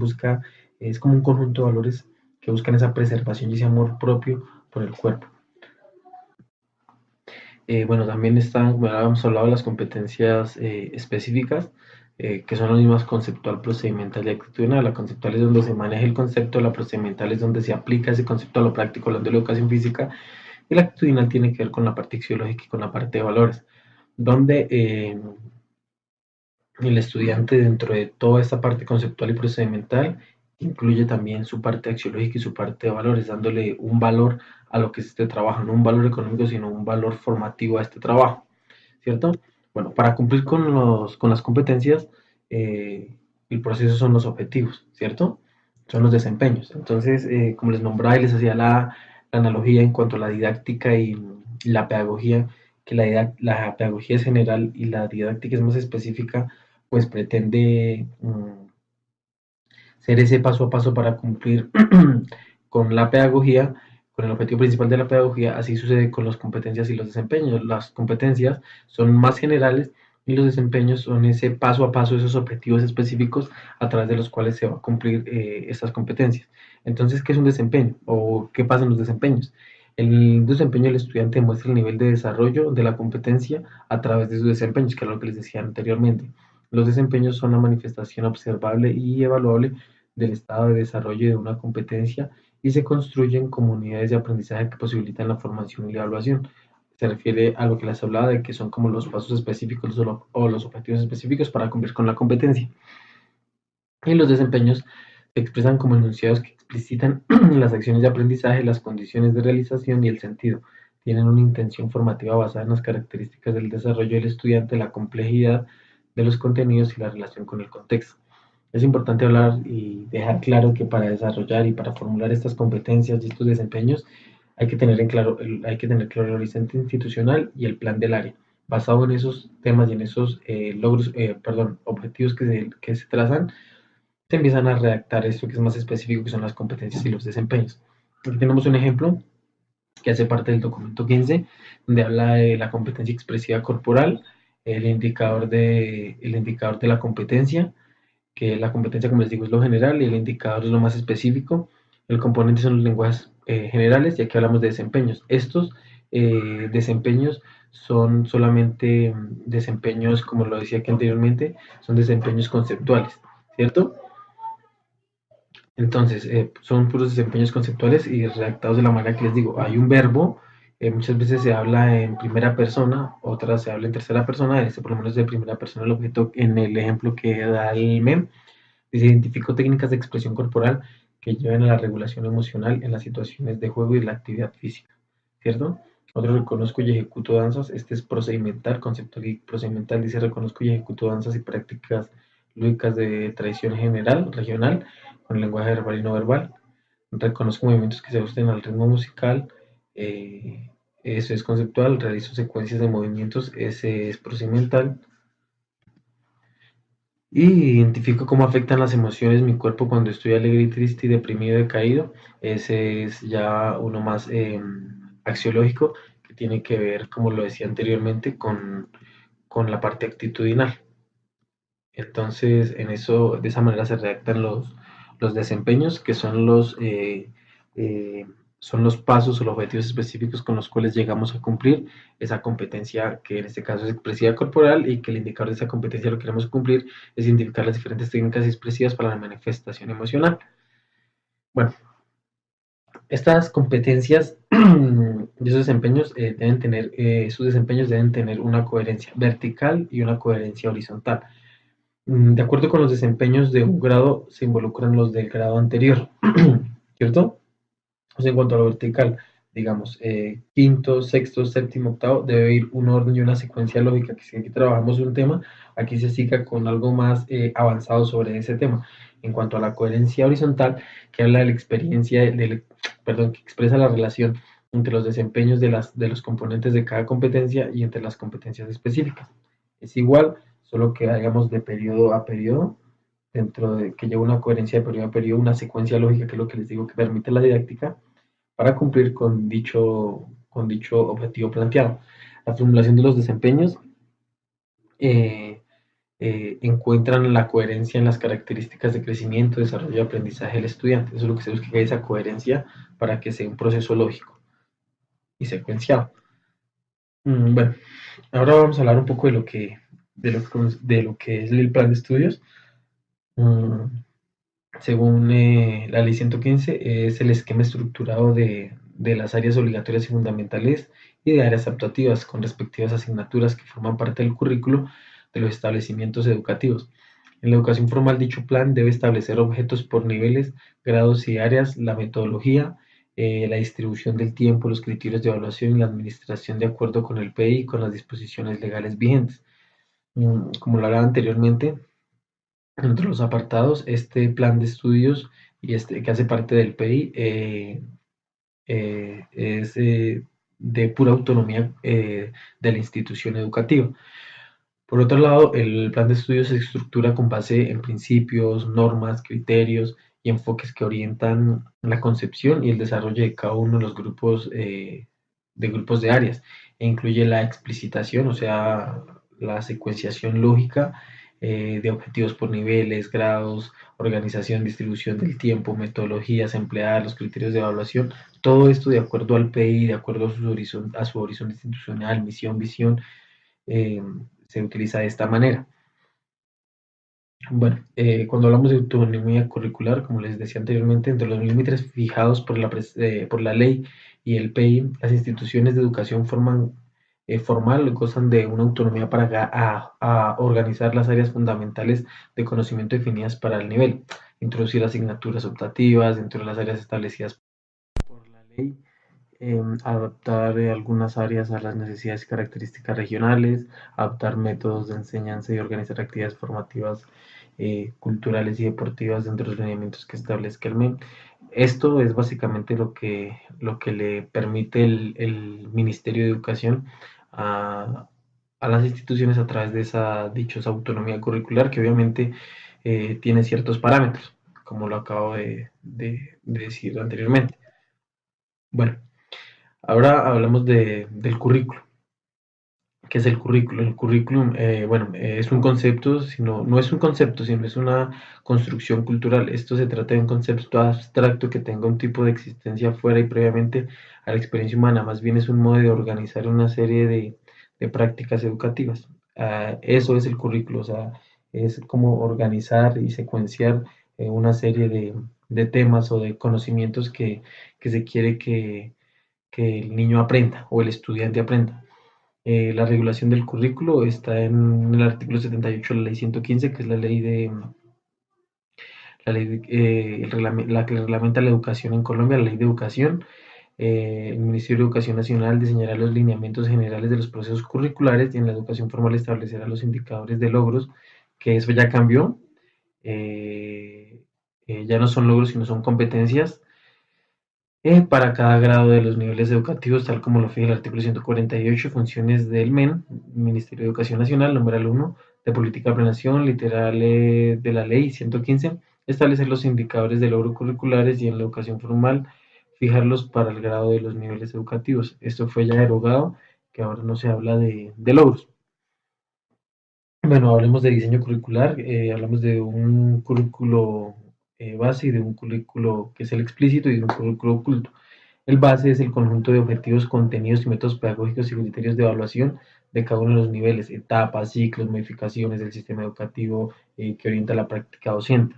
es como un conjunto de valores que buscan esa preservación y ese amor propio por el cuerpo. Bueno, también están, como habíamos hablado, las competencias específicas, que son las mismas conceptual, procedimental y actitudinal. La conceptual es donde se maneja el concepto, la procedimental es donde se aplica ese concepto a lo práctico, hablando de la educación física, y la actitudinal tiene que ver con la parte axiológica y con la parte de valores, donde el estudiante, dentro de toda esta parte conceptual y procedimental, incluye también su parte axiológica y su parte de valores, dándole un valor a lo que es este trabajo, no un valor económico, sino un valor formativo a este trabajo, ¿cierto? Bueno, para cumplir con las competencias, el proceso son los objetivos, ¿cierto? Son los desempeños. Entonces, como les nombraba y les hacía la analogía en cuanto a la didáctica y la pedagogía, que la pedagogía es general y la didáctica es más específica, pues pretende ser ese paso a paso para cumplir con la pedagogía, con el objetivo principal de la pedagogía. Así sucede con las competencias y los desempeños. Las competencias son más generales y los desempeños son ese paso a paso, esos objetivos específicos a través de los cuales se va a cumplir estas competencias. Entonces, ¿qué es un desempeño? ¿O qué pasa en los desempeños? El desempeño del estudiante muestra el nivel de desarrollo de la competencia a través de sus desempeños, que es lo que les decía anteriormente. Los desempeños son la manifestación observable y evaluable del estado de desarrollo de una competencia y se construyen comunidades de aprendizaje que posibilitan la formación y la evaluación. Se refiere a lo que les hablaba de que son como los pasos específicos o los objetivos específicos para cumplir con la competencia. Y los desempeños se expresan como enunciados que explicitan las acciones de aprendizaje, las condiciones de realización y el sentido. tienen una intención formativa basada en las características del desarrollo del estudiante, la complejidad de los contenidos y la relación con el contexto. Es importante hablar y dejar claro que para desarrollar y para formular estas competencias y estos desempeños hay que tener claro el horizonte institucional y el plan del área. Basado en esos temas y en esos objetivos que se trazan, se empiezan a redactar esto que es más específico, que son las competencias y los desempeños. Aquí tenemos un ejemplo que hace parte del documento 15, donde habla de la competencia expresiva corporal, el indicador de la competencia, que la competencia, como les digo, es lo general y el indicador es lo más específico. El componente son los lenguajes generales y aquí hablamos de desempeños. Estos desempeños son solamente desempeños, como lo decía aquí anteriormente, son desempeños conceptuales, ¿cierto? Entonces, son puros desempeños conceptuales y redactados de la manera que les digo. Hay un verbo, muchas veces se habla en primera persona, otras se habla en tercera persona, este por lo menos de primera persona el objeto en el ejemplo que da el MEM. Se identificó técnicas de expresión corporal que lleven a la regulación emocional en las situaciones de juego y la actividad física, ¿cierto? Otro, reconozco y ejecuto danzas. Este es procedimental, conceptual y procedimental. Dice, reconozco y ejecuto danzas y prácticas lúdicas de tradición general, regional, con el lenguaje verbal y no verbal. Reconozco movimientos que se ajusten al ritmo musical. Eso es conceptual. Realizo secuencias de movimientos. Ese es procedimental. Y identifico cómo afectan las emociones mi cuerpo cuando estoy alegre y triste y deprimido y decaído. Ese es ya uno más axiológico, que tiene que ver, como lo decía anteriormente, con la parte actitudinal. Entonces, de esa manera se redactan los desempeños, que eh, son los pasos o los objetivos específicos con los cuales llegamos a cumplir esa competencia, que en este caso es expresiva corporal, y que el indicador de esa competencia lo queremos cumplir es identificar las diferentes técnicas expresivas para la manifestación emocional. Bueno, estas competencias y esos desempeños sus desempeños deben tener una coherencia vertical y una coherencia horizontal. De acuerdo con los desempeños de un grado, se involucran los del grado anterior, ¿cierto? O sea, en cuanto a lo vertical, digamos, quinto, sexto, séptimo, octavo, debe ir un orden y una secuencia lógica, que si aquí trabajamos un tema, aquí se siga con algo más avanzado sobre ese tema. En cuanto a la coherencia horizontal, que habla de la experiencia, que expresa la relación entre los desempeños de los componentes de cada competencia y entre las competencias específicas. Es igual, solo que hagamos de periodo a periodo, dentro de que lleva una coherencia de periodo a periodo, una secuencia lógica, que es lo que les digo que permite la didáctica, para cumplir con dicho objetivo planteado. La formulación de los desempeños eh, encuentran la coherencia en las características de crecimiento, desarrollo y aprendizaje del estudiante. Eso es lo que se busca, que haya esa coherencia para que sea un proceso lógico y secuenciado. Bueno, ahora vamos a hablar un poco de lo que es el plan de estudios. Mm, Según la ley 115, es el esquema estructurado de las áreas obligatorias y fundamentales y de áreas adaptativas con respectivas asignaturas que forman parte del currículo de los establecimientos educativos. En la educación formal, dicho plan debe establecer objetos por niveles, grados y áreas, la metodología, la distribución del tiempo, los criterios de evaluación y la administración de acuerdo con el PI y con las disposiciones legales vigentes. Como lo hablaba anteriormente, entre los apartados, este plan de estudios y este que hace parte del PEI es de pura autonomía de la institución educativa. Por otro lado, el plan de estudios se estructura con base en principios, normas, criterios y enfoques que orientan la concepción y el desarrollo de cada uno de los grupos de áreas, e incluye la explicitación, o sea, la secuenciación lógica de objetivos por niveles, grados, organización, distribución del tiempo, metodologías empleadas, los criterios de evaluación, todo esto de acuerdo al PI, de acuerdo a su horizonte institucional, misión, visión, eh, se utiliza de esta manera. Bueno, cuando hablamos de autonomía curricular, como les decía anteriormente, entre los límites fijados por la ley y el PI, las instituciones de educación formal gozan de una autonomía para a organizar las áreas fundamentales de conocimiento definidas para el nivel, introducir asignaturas optativas dentro de las áreas establecidas por la ley adaptar algunas áreas a las necesidades y características regionales, adaptar métodos de enseñanza y organizar actividades formativas, culturales y deportivas dentro de los lineamientos que establezca el MEN. Esto es básicamente lo que le permite el Ministerio de Educación a, a las instituciones a través de esa dichosa autonomía curricular que obviamente tiene ciertos parámetros, como lo acabo de decir anteriormente. Bueno, ahora hablamos del currículo. ¿Qué es el currículo? El currículum, bueno, es un concepto, sino, no es un concepto, sino es una construcción cultural. Esto se trata de un concepto abstracto que tenga un tipo de existencia fuera y previamente a la experiencia humana. Más bien es un modo de organizar una serie de prácticas educativas. Eso es el currículo, o sea, es como organizar y secuenciar una serie de temas o de conocimientos que se quiere que el niño aprenda o el estudiante aprenda. La regulación del currículo está en el artículo 78 de la ley 115, que es la ley la que reglamenta la educación en Colombia, la ley de educación. El Ministerio de Educación Nacional diseñará los lineamientos generales de los procesos curriculares y en la educación formal establecerá los indicadores de logros, que eso ya cambió. Eh, ya no son logros, sino son competencias para cada grado de los niveles educativos, tal como lo fija el artículo 148, funciones del MEN, Ministerio de Educación Nacional, numeral 1, de Política de Planeación, literal de la ley 115, establecer los indicadores de logro curriculares y en la educación formal, fijarlos para el grado de los niveles educativos. Esto fue ya derogado, que ahora no se habla de logros. Bueno, hablemos de diseño curricular, hablamos de un currículo base y de un currículo que es el explícito y de un currículo oculto. El base es el conjunto de objetivos, contenidos y métodos pedagógicos y criterios de evaluación de cada uno de los niveles, etapas, ciclos, modificaciones del sistema educativo que orienta la práctica docente.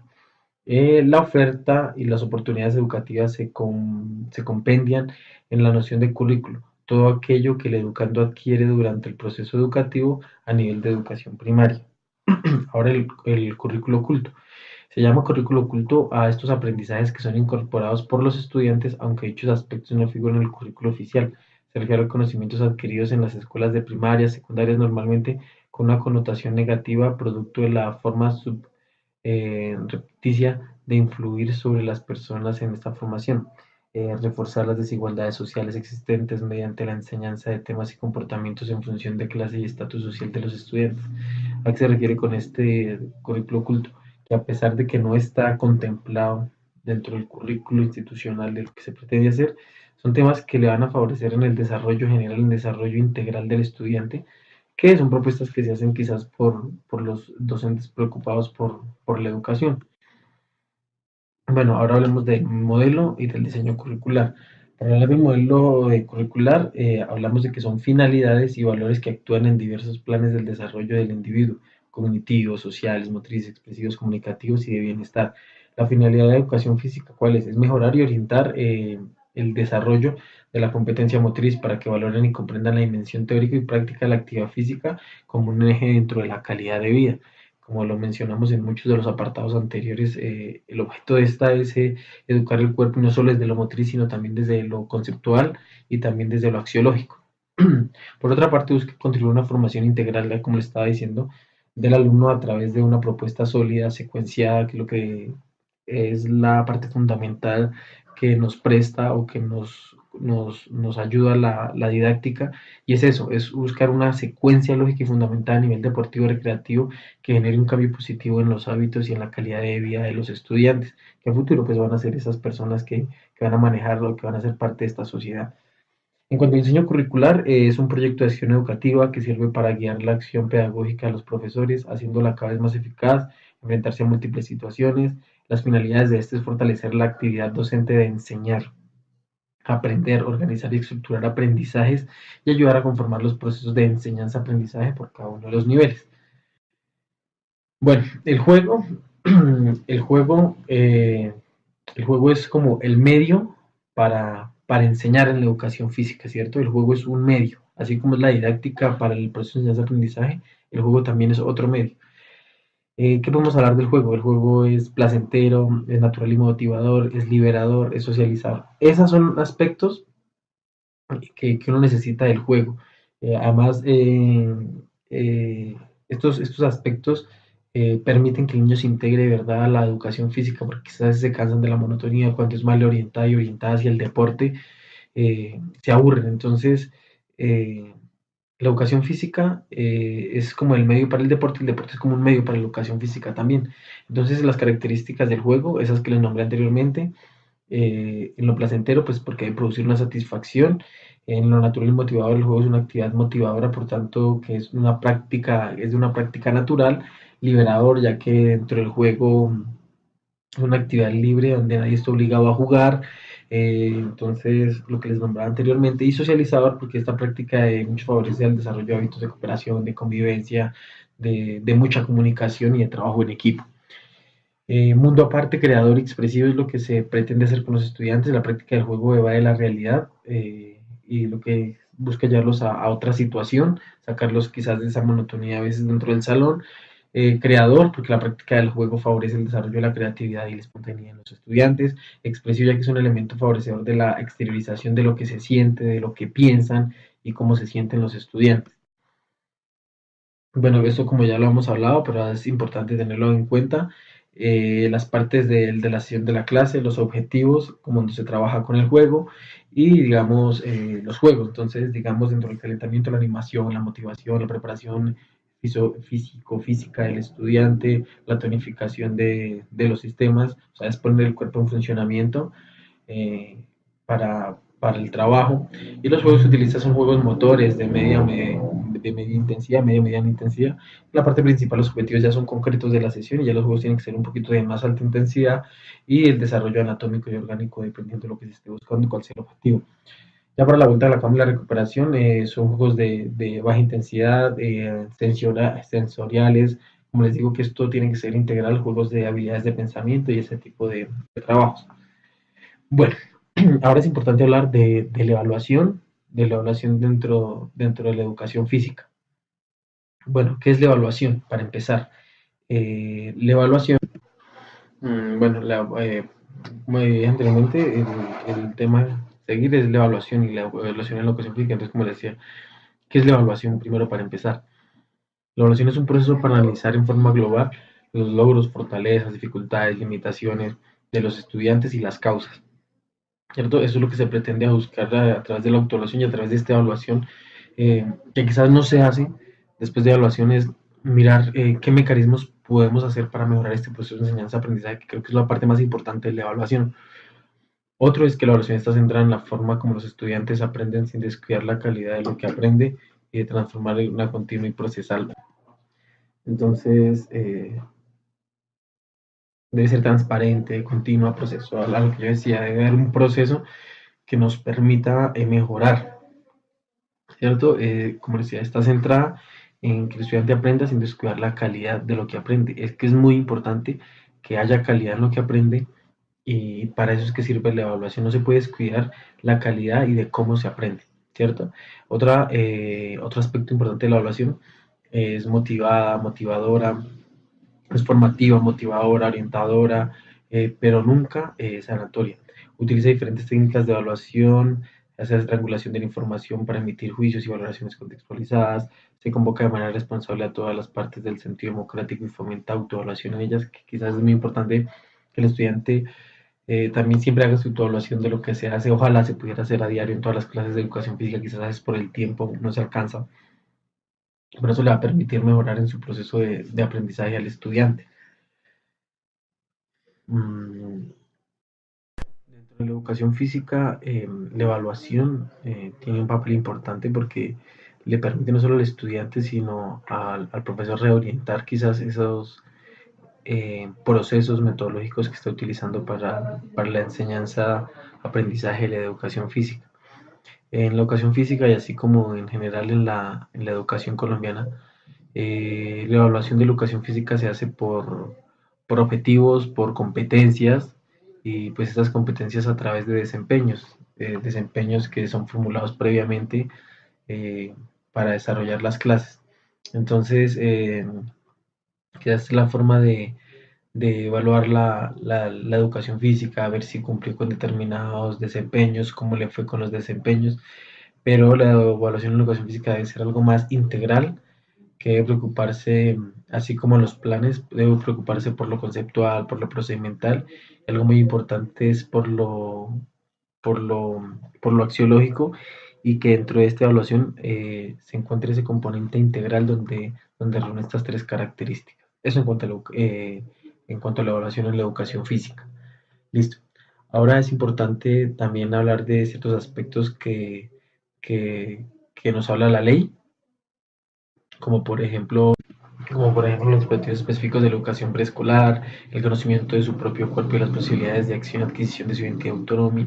La oferta y las oportunidades educativas se compendian en la noción de currículo, todo aquello que el educando adquiere durante el proceso educativo a nivel de educación primaria. Ahora el currículo oculto. Se llama currículo oculto a estos aprendizajes que son incorporados por los estudiantes, aunque dichos aspectos no figuran en el currículo oficial. Se refiere a conocimientos adquiridos en las escuelas de primaria, secundarias, normalmente con una connotación negativa, producto de la forma repeticia de influir sobre las personas en esta formación. Reforzar las desigualdades sociales existentes mediante la enseñanza de temas y comportamientos en función de clase y estatus social de los estudiantes. ¿A qué se refiere con este currículo oculto? Que a pesar de que no está contemplado dentro del currículo institucional de lo que se pretende hacer, son temas que le van a favorecer en el desarrollo general, en el desarrollo integral del estudiante, que son propuestas que se hacen quizás por los docentes preocupados por la educación. Bueno, ahora hablemos del modelo y del diseño curricular. Para hablar del modelo curricular, hablamos de que son finalidades y valores que actúan en diversos planes del desarrollo del individuo, cognitivos, sociales, motrices, expresivos, comunicativos y de bienestar. La finalidad de la educación física, ¿cuál es? Es mejorar y orientar el desarrollo de la competencia motriz para que valoren y comprendan la dimensión teórica y práctica de la actividad física como un eje dentro de la calidad de vida. Como lo mencionamos en muchos de los apartados anteriores, el objeto de esta es educar el cuerpo no solo desde lo motriz, sino también desde lo conceptual y también desde lo axiológico. Por otra parte, busca contribuir a una formación integral, como le estaba diciendo, del alumno a través de una propuesta sólida, secuenciada, que es lo que es la parte fundamental que nos presta o que nos ayuda la didáctica, y es eso, es buscar una secuencia lógica y fundamental a nivel deportivo y recreativo que genere un cambio positivo en los hábitos y en la calidad de vida de los estudiantes, que a futuro pues van a ser esas personas que van a manejarlo, que van a ser parte de esta sociedad. En cuanto al diseño curricular, es un proyecto de acción educativa que sirve para guiar la acción pedagógica de los profesores, haciéndola cada vez más eficaz, enfrentarse a múltiples situaciones. Las finalidades de este es fortalecer la actividad docente de enseñar, aprender, organizar y estructurar aprendizajes y ayudar a conformar los procesos de enseñanza-aprendizaje por cada uno de los niveles. Bueno, el juego, el juego, eh, el juego es como el medio para enseñar en la educación física, ¿cierto? El juego es un medio, así como es la didáctica para el proceso de enseñanza-aprendizaje, el juego también es otro medio. ¿Qué podemos hablar del juego? El juego es placentero, es natural y motivador, es liberador, es socializador. Esos son aspectos que uno necesita del juego. Además, eh, estos aspectos permiten que el niño se integre de verdad a la educación física, porque quizás se cansan de la monotonía cuando es mal orientada y orientada hacia el deporte, se aburren. Entonces, eh, la educación física es como el medio para el deporte es como un medio para la educación física también. Entonces, las características del juego, esas que les nombré anteriormente, en lo placentero, pues porque hay que producir una satisfacción. En lo natural y motivador, el juego es una actividad motivadora, por tanto, que es de una práctica natural, liberador, ya que dentro del juego es una actividad libre donde nadie está obligado a jugar. Entonces, lo que les nombraba anteriormente, y socializador, porque esta práctica mucho favorece el desarrollo de hábitos de cooperación, de convivencia, de mucha comunicación y de trabajo en equipo. Mundo aparte, creador y expresivo es lo que se pretende hacer con los estudiantes. La práctica del juego evade la realidad y lo que busca llevarlos a otra situación, sacarlos quizás de esa monotonía a veces dentro del salón. Creador, porque la práctica del juego favorece el desarrollo de la creatividad y la espontaneidad en los estudiantes. Expresivo, ya que es un elemento favorecedor de la exteriorización de lo que se siente, de lo que piensan y cómo se sienten los estudiantes. Bueno, esto como ya lo hemos hablado, pero es importante tenerlo en cuenta. Las partes de la sesión de la clase, los objetivos, como se trabaja con el juego y, digamos, los juegos. Entonces, digamos, dentro del calentamiento, la animación, la motivación, la preparación físico-física del estudiante, la tonificación de los sistemas, o sea, es poner el cuerpo en funcionamiento eh, para el trabajo. Y los juegos que utilizan son juegos motores de media intensidad, mediana intensidad. La parte principal, los objetivos ya son concretos de la sesión y ya los juegos tienen que ser un poquito de más alta intensidad y el desarrollo anatómico y orgánico dependiendo de lo que se esté buscando y cuál sea el objetivo. Ya para la vuelta a la cama y la recuperación son juegos de baja intensidad, sensoriales. Como les digo que esto tiene que ser integral, juegos de habilidades de pensamiento y ese tipo de trabajos. Bueno, ahora es importante hablar de la evaluación dentro de la educación física. Bueno, ¿qué es la evaluación? Para empezar, la evaluación, bueno, como dije anteriormente, el tema a seguir es la evaluación y la evaluación en la educación física. Entonces, como les decía, ¿qué es la evaluación? Primero, para empezar, la evaluación es un proceso para analizar en forma global los logros, fortalezas, dificultades, limitaciones de los estudiantes y las causas. ¿Cierto? Eso es lo que se pretende buscar a través de la autoevaluación y a través de esta evaluación, que quizás no se hace después de evaluación, es mirar qué mecanismos podemos hacer para mejorar este proceso de enseñanza-aprendizaje, que creo que es la parte más importante de la evaluación. Otro es que la evaluación está centrada en la forma como los estudiantes aprenden sin descuidar la calidad de lo que aprende y de transformar en una continua y procesal. Entonces, debe ser transparente, continua, procesual, algo que yo decía, debe haber un proceso que nos permita mejorar, ¿cierto? Como decía, está centrada en que el estudiante aprenda sin descuidar la calidad de lo que aprende. Es que es muy importante que haya calidad en lo que aprende y para eso es que sirve la evaluación. No se puede descuidar la calidad y de cómo se aprende, ¿cierto? Otro aspecto importante de la evaluación es motivada, motivadora, es formativa, motivadora, orientadora, pero nunca sanatoria. Utiliza diferentes técnicas de evaluación, hace la triangulación de la información para emitir juicios y valoraciones contextualizadas, se convoca de manera responsable a todas las partes del sentido democrático y fomenta autoevaluación en ellas, que quizás es muy importante que el estudiante también siempre haga su autoevaluación de lo que se hace. Ojalá se pudiera hacer a diario en todas las clases de educación física, quizás es por el tiempo, no se alcanza, pero eso le va a permitir mejorar en su proceso de aprendizaje al estudiante. Mm, Dentro de la educación física, la evaluación tiene un papel importante porque le permite no solo al estudiante, sino al profesor reorientar quizás esos procesos metodológicos que está utilizando para la enseñanza, aprendizaje de la educación física. En la educación física y así como en general en la educación colombiana, la evaluación de la educación física se hace por objetivos, por competencias y pues estas competencias a través de desempeños que son formulados previamente eh, para desarrollar las clases. Entonces, que es la forma de evaluar la educación física, a ver si cumplió con determinados desempeños, cómo le fue con los desempeños. pero la evaluación en la educación física debe ser algo más integral, que debe preocuparse, así como los planes, debe preocuparse por lo conceptual, por lo procedimental. Algo muy importante es por lo axiológico, y que dentro de esta evaluación se encuentre ese componente integral donde reúne estas tres características. Eso en cuanto a la evaluación en la educación física. Listo. Ahora es importante también hablar de ciertos aspectos que, que nos habla la ley, como por ejemplo los objetivos específicos de la educación preescolar, el conocimiento de su propio cuerpo y las posibilidades de acción, adquisición de su identidad,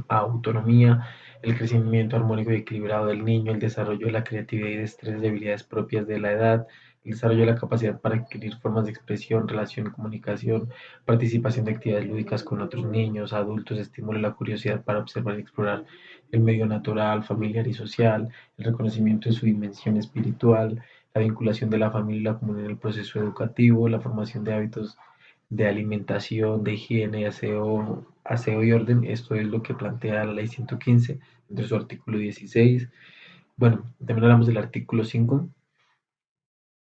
autonomía, el crecimiento armónico y equilibrado del niño, el desarrollo de la creatividad y destrezas y habilidades propias de la edad, el desarrollo de la capacidad para adquirir formas de expresión, relación y comunicación, participación de actividades lúdicas con otros niños, adultos, estímulo la curiosidad para observar y explorar el medio natural, familiar y social, el reconocimiento de su dimensión espiritual, la vinculación de la familia y la comunidad en el proceso educativo, la formación de hábitos de alimentación, de higiene, aseo y orden. Esto es lo que plantea la ley 115 entre su artículo 16. Bueno, también hablamos del artículo 5,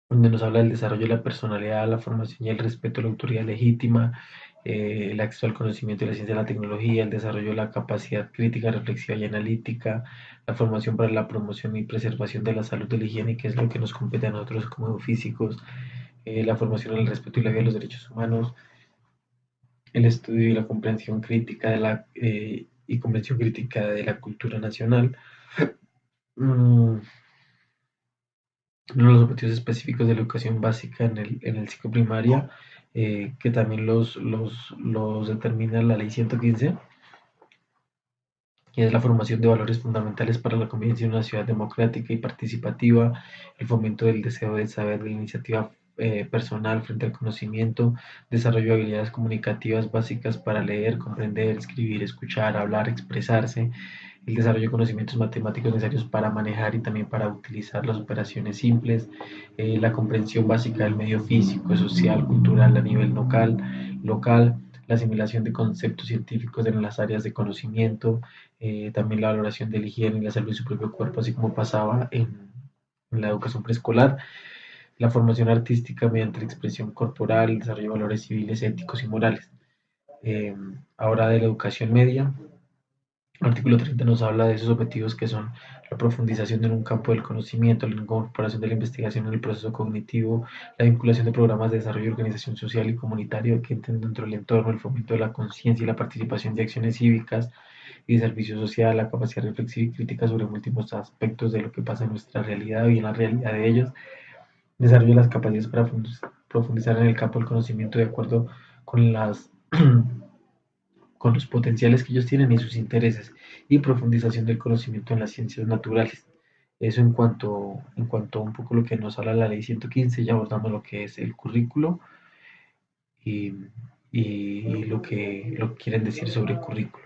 donde nos habla del desarrollo de la personalidad, la formación y el respeto a la autoridad legítima, el acceso al conocimiento y la ciencia de la tecnología, el desarrollo de la capacidad crítica, reflexiva y analítica, la formación para la promoción y preservación de la salud de la higiene, que es lo que nos compete a nosotros como físicos, la formación en el respeto y la vida de los derechos humanos, el estudio y la comprensión crítica y comprensión crítica de la cultura nacional. Mm, Uno de los objetivos específicos de la educación básica en el ciclo primaria, que también los determina la ley 115, que es la formación de valores fundamentales para la convivencia en una ciudad democrática y participativa, el fomento del deseo de saber, de la iniciativa personal frente al conocimiento, desarrollo de habilidades comunicativas básicas para leer, comprender, escribir, escuchar, hablar, expresarse, el desarrollo de conocimientos matemáticos necesarios para manejar y también para utilizar las operaciones simples, la comprensión básica del medio físico, social, cultural a nivel local, la asimilación de conceptos científicos en las áreas de conocimiento, también la valoración de la higiene y la salud de su propio cuerpo, así como pasaba en la educación preescolar, la formación artística mediante la expresión corporal, el desarrollo de valores civiles, éticos y morales. Eh, Ahora de la educación media, el artículo 30 nos habla de esos objetivos que son la profundización en un campo del conocimiento, la incorporación de la investigación en el proceso cognitivo, la vinculación de programas de desarrollo y organización social y comunitario que entienden dentro del entorno, el fomento de la conciencia y la participación de acciones cívicas y de servicio social, la capacidad reflexiva y crítica sobre múltiples aspectos de lo que pasa en nuestra realidad y en la realidad de ellos, desarrollo de las capacidades para profundizar en el campo del conocimiento de acuerdo con las con los potenciales que ellos tienen y sus intereses, y profundización del conocimiento en las ciencias naturales. Eso en cuanto a un poco lo que nos habla la ley 115, ya abordamos lo que es el currículo y, y lo que quieren decir sobre el currículo.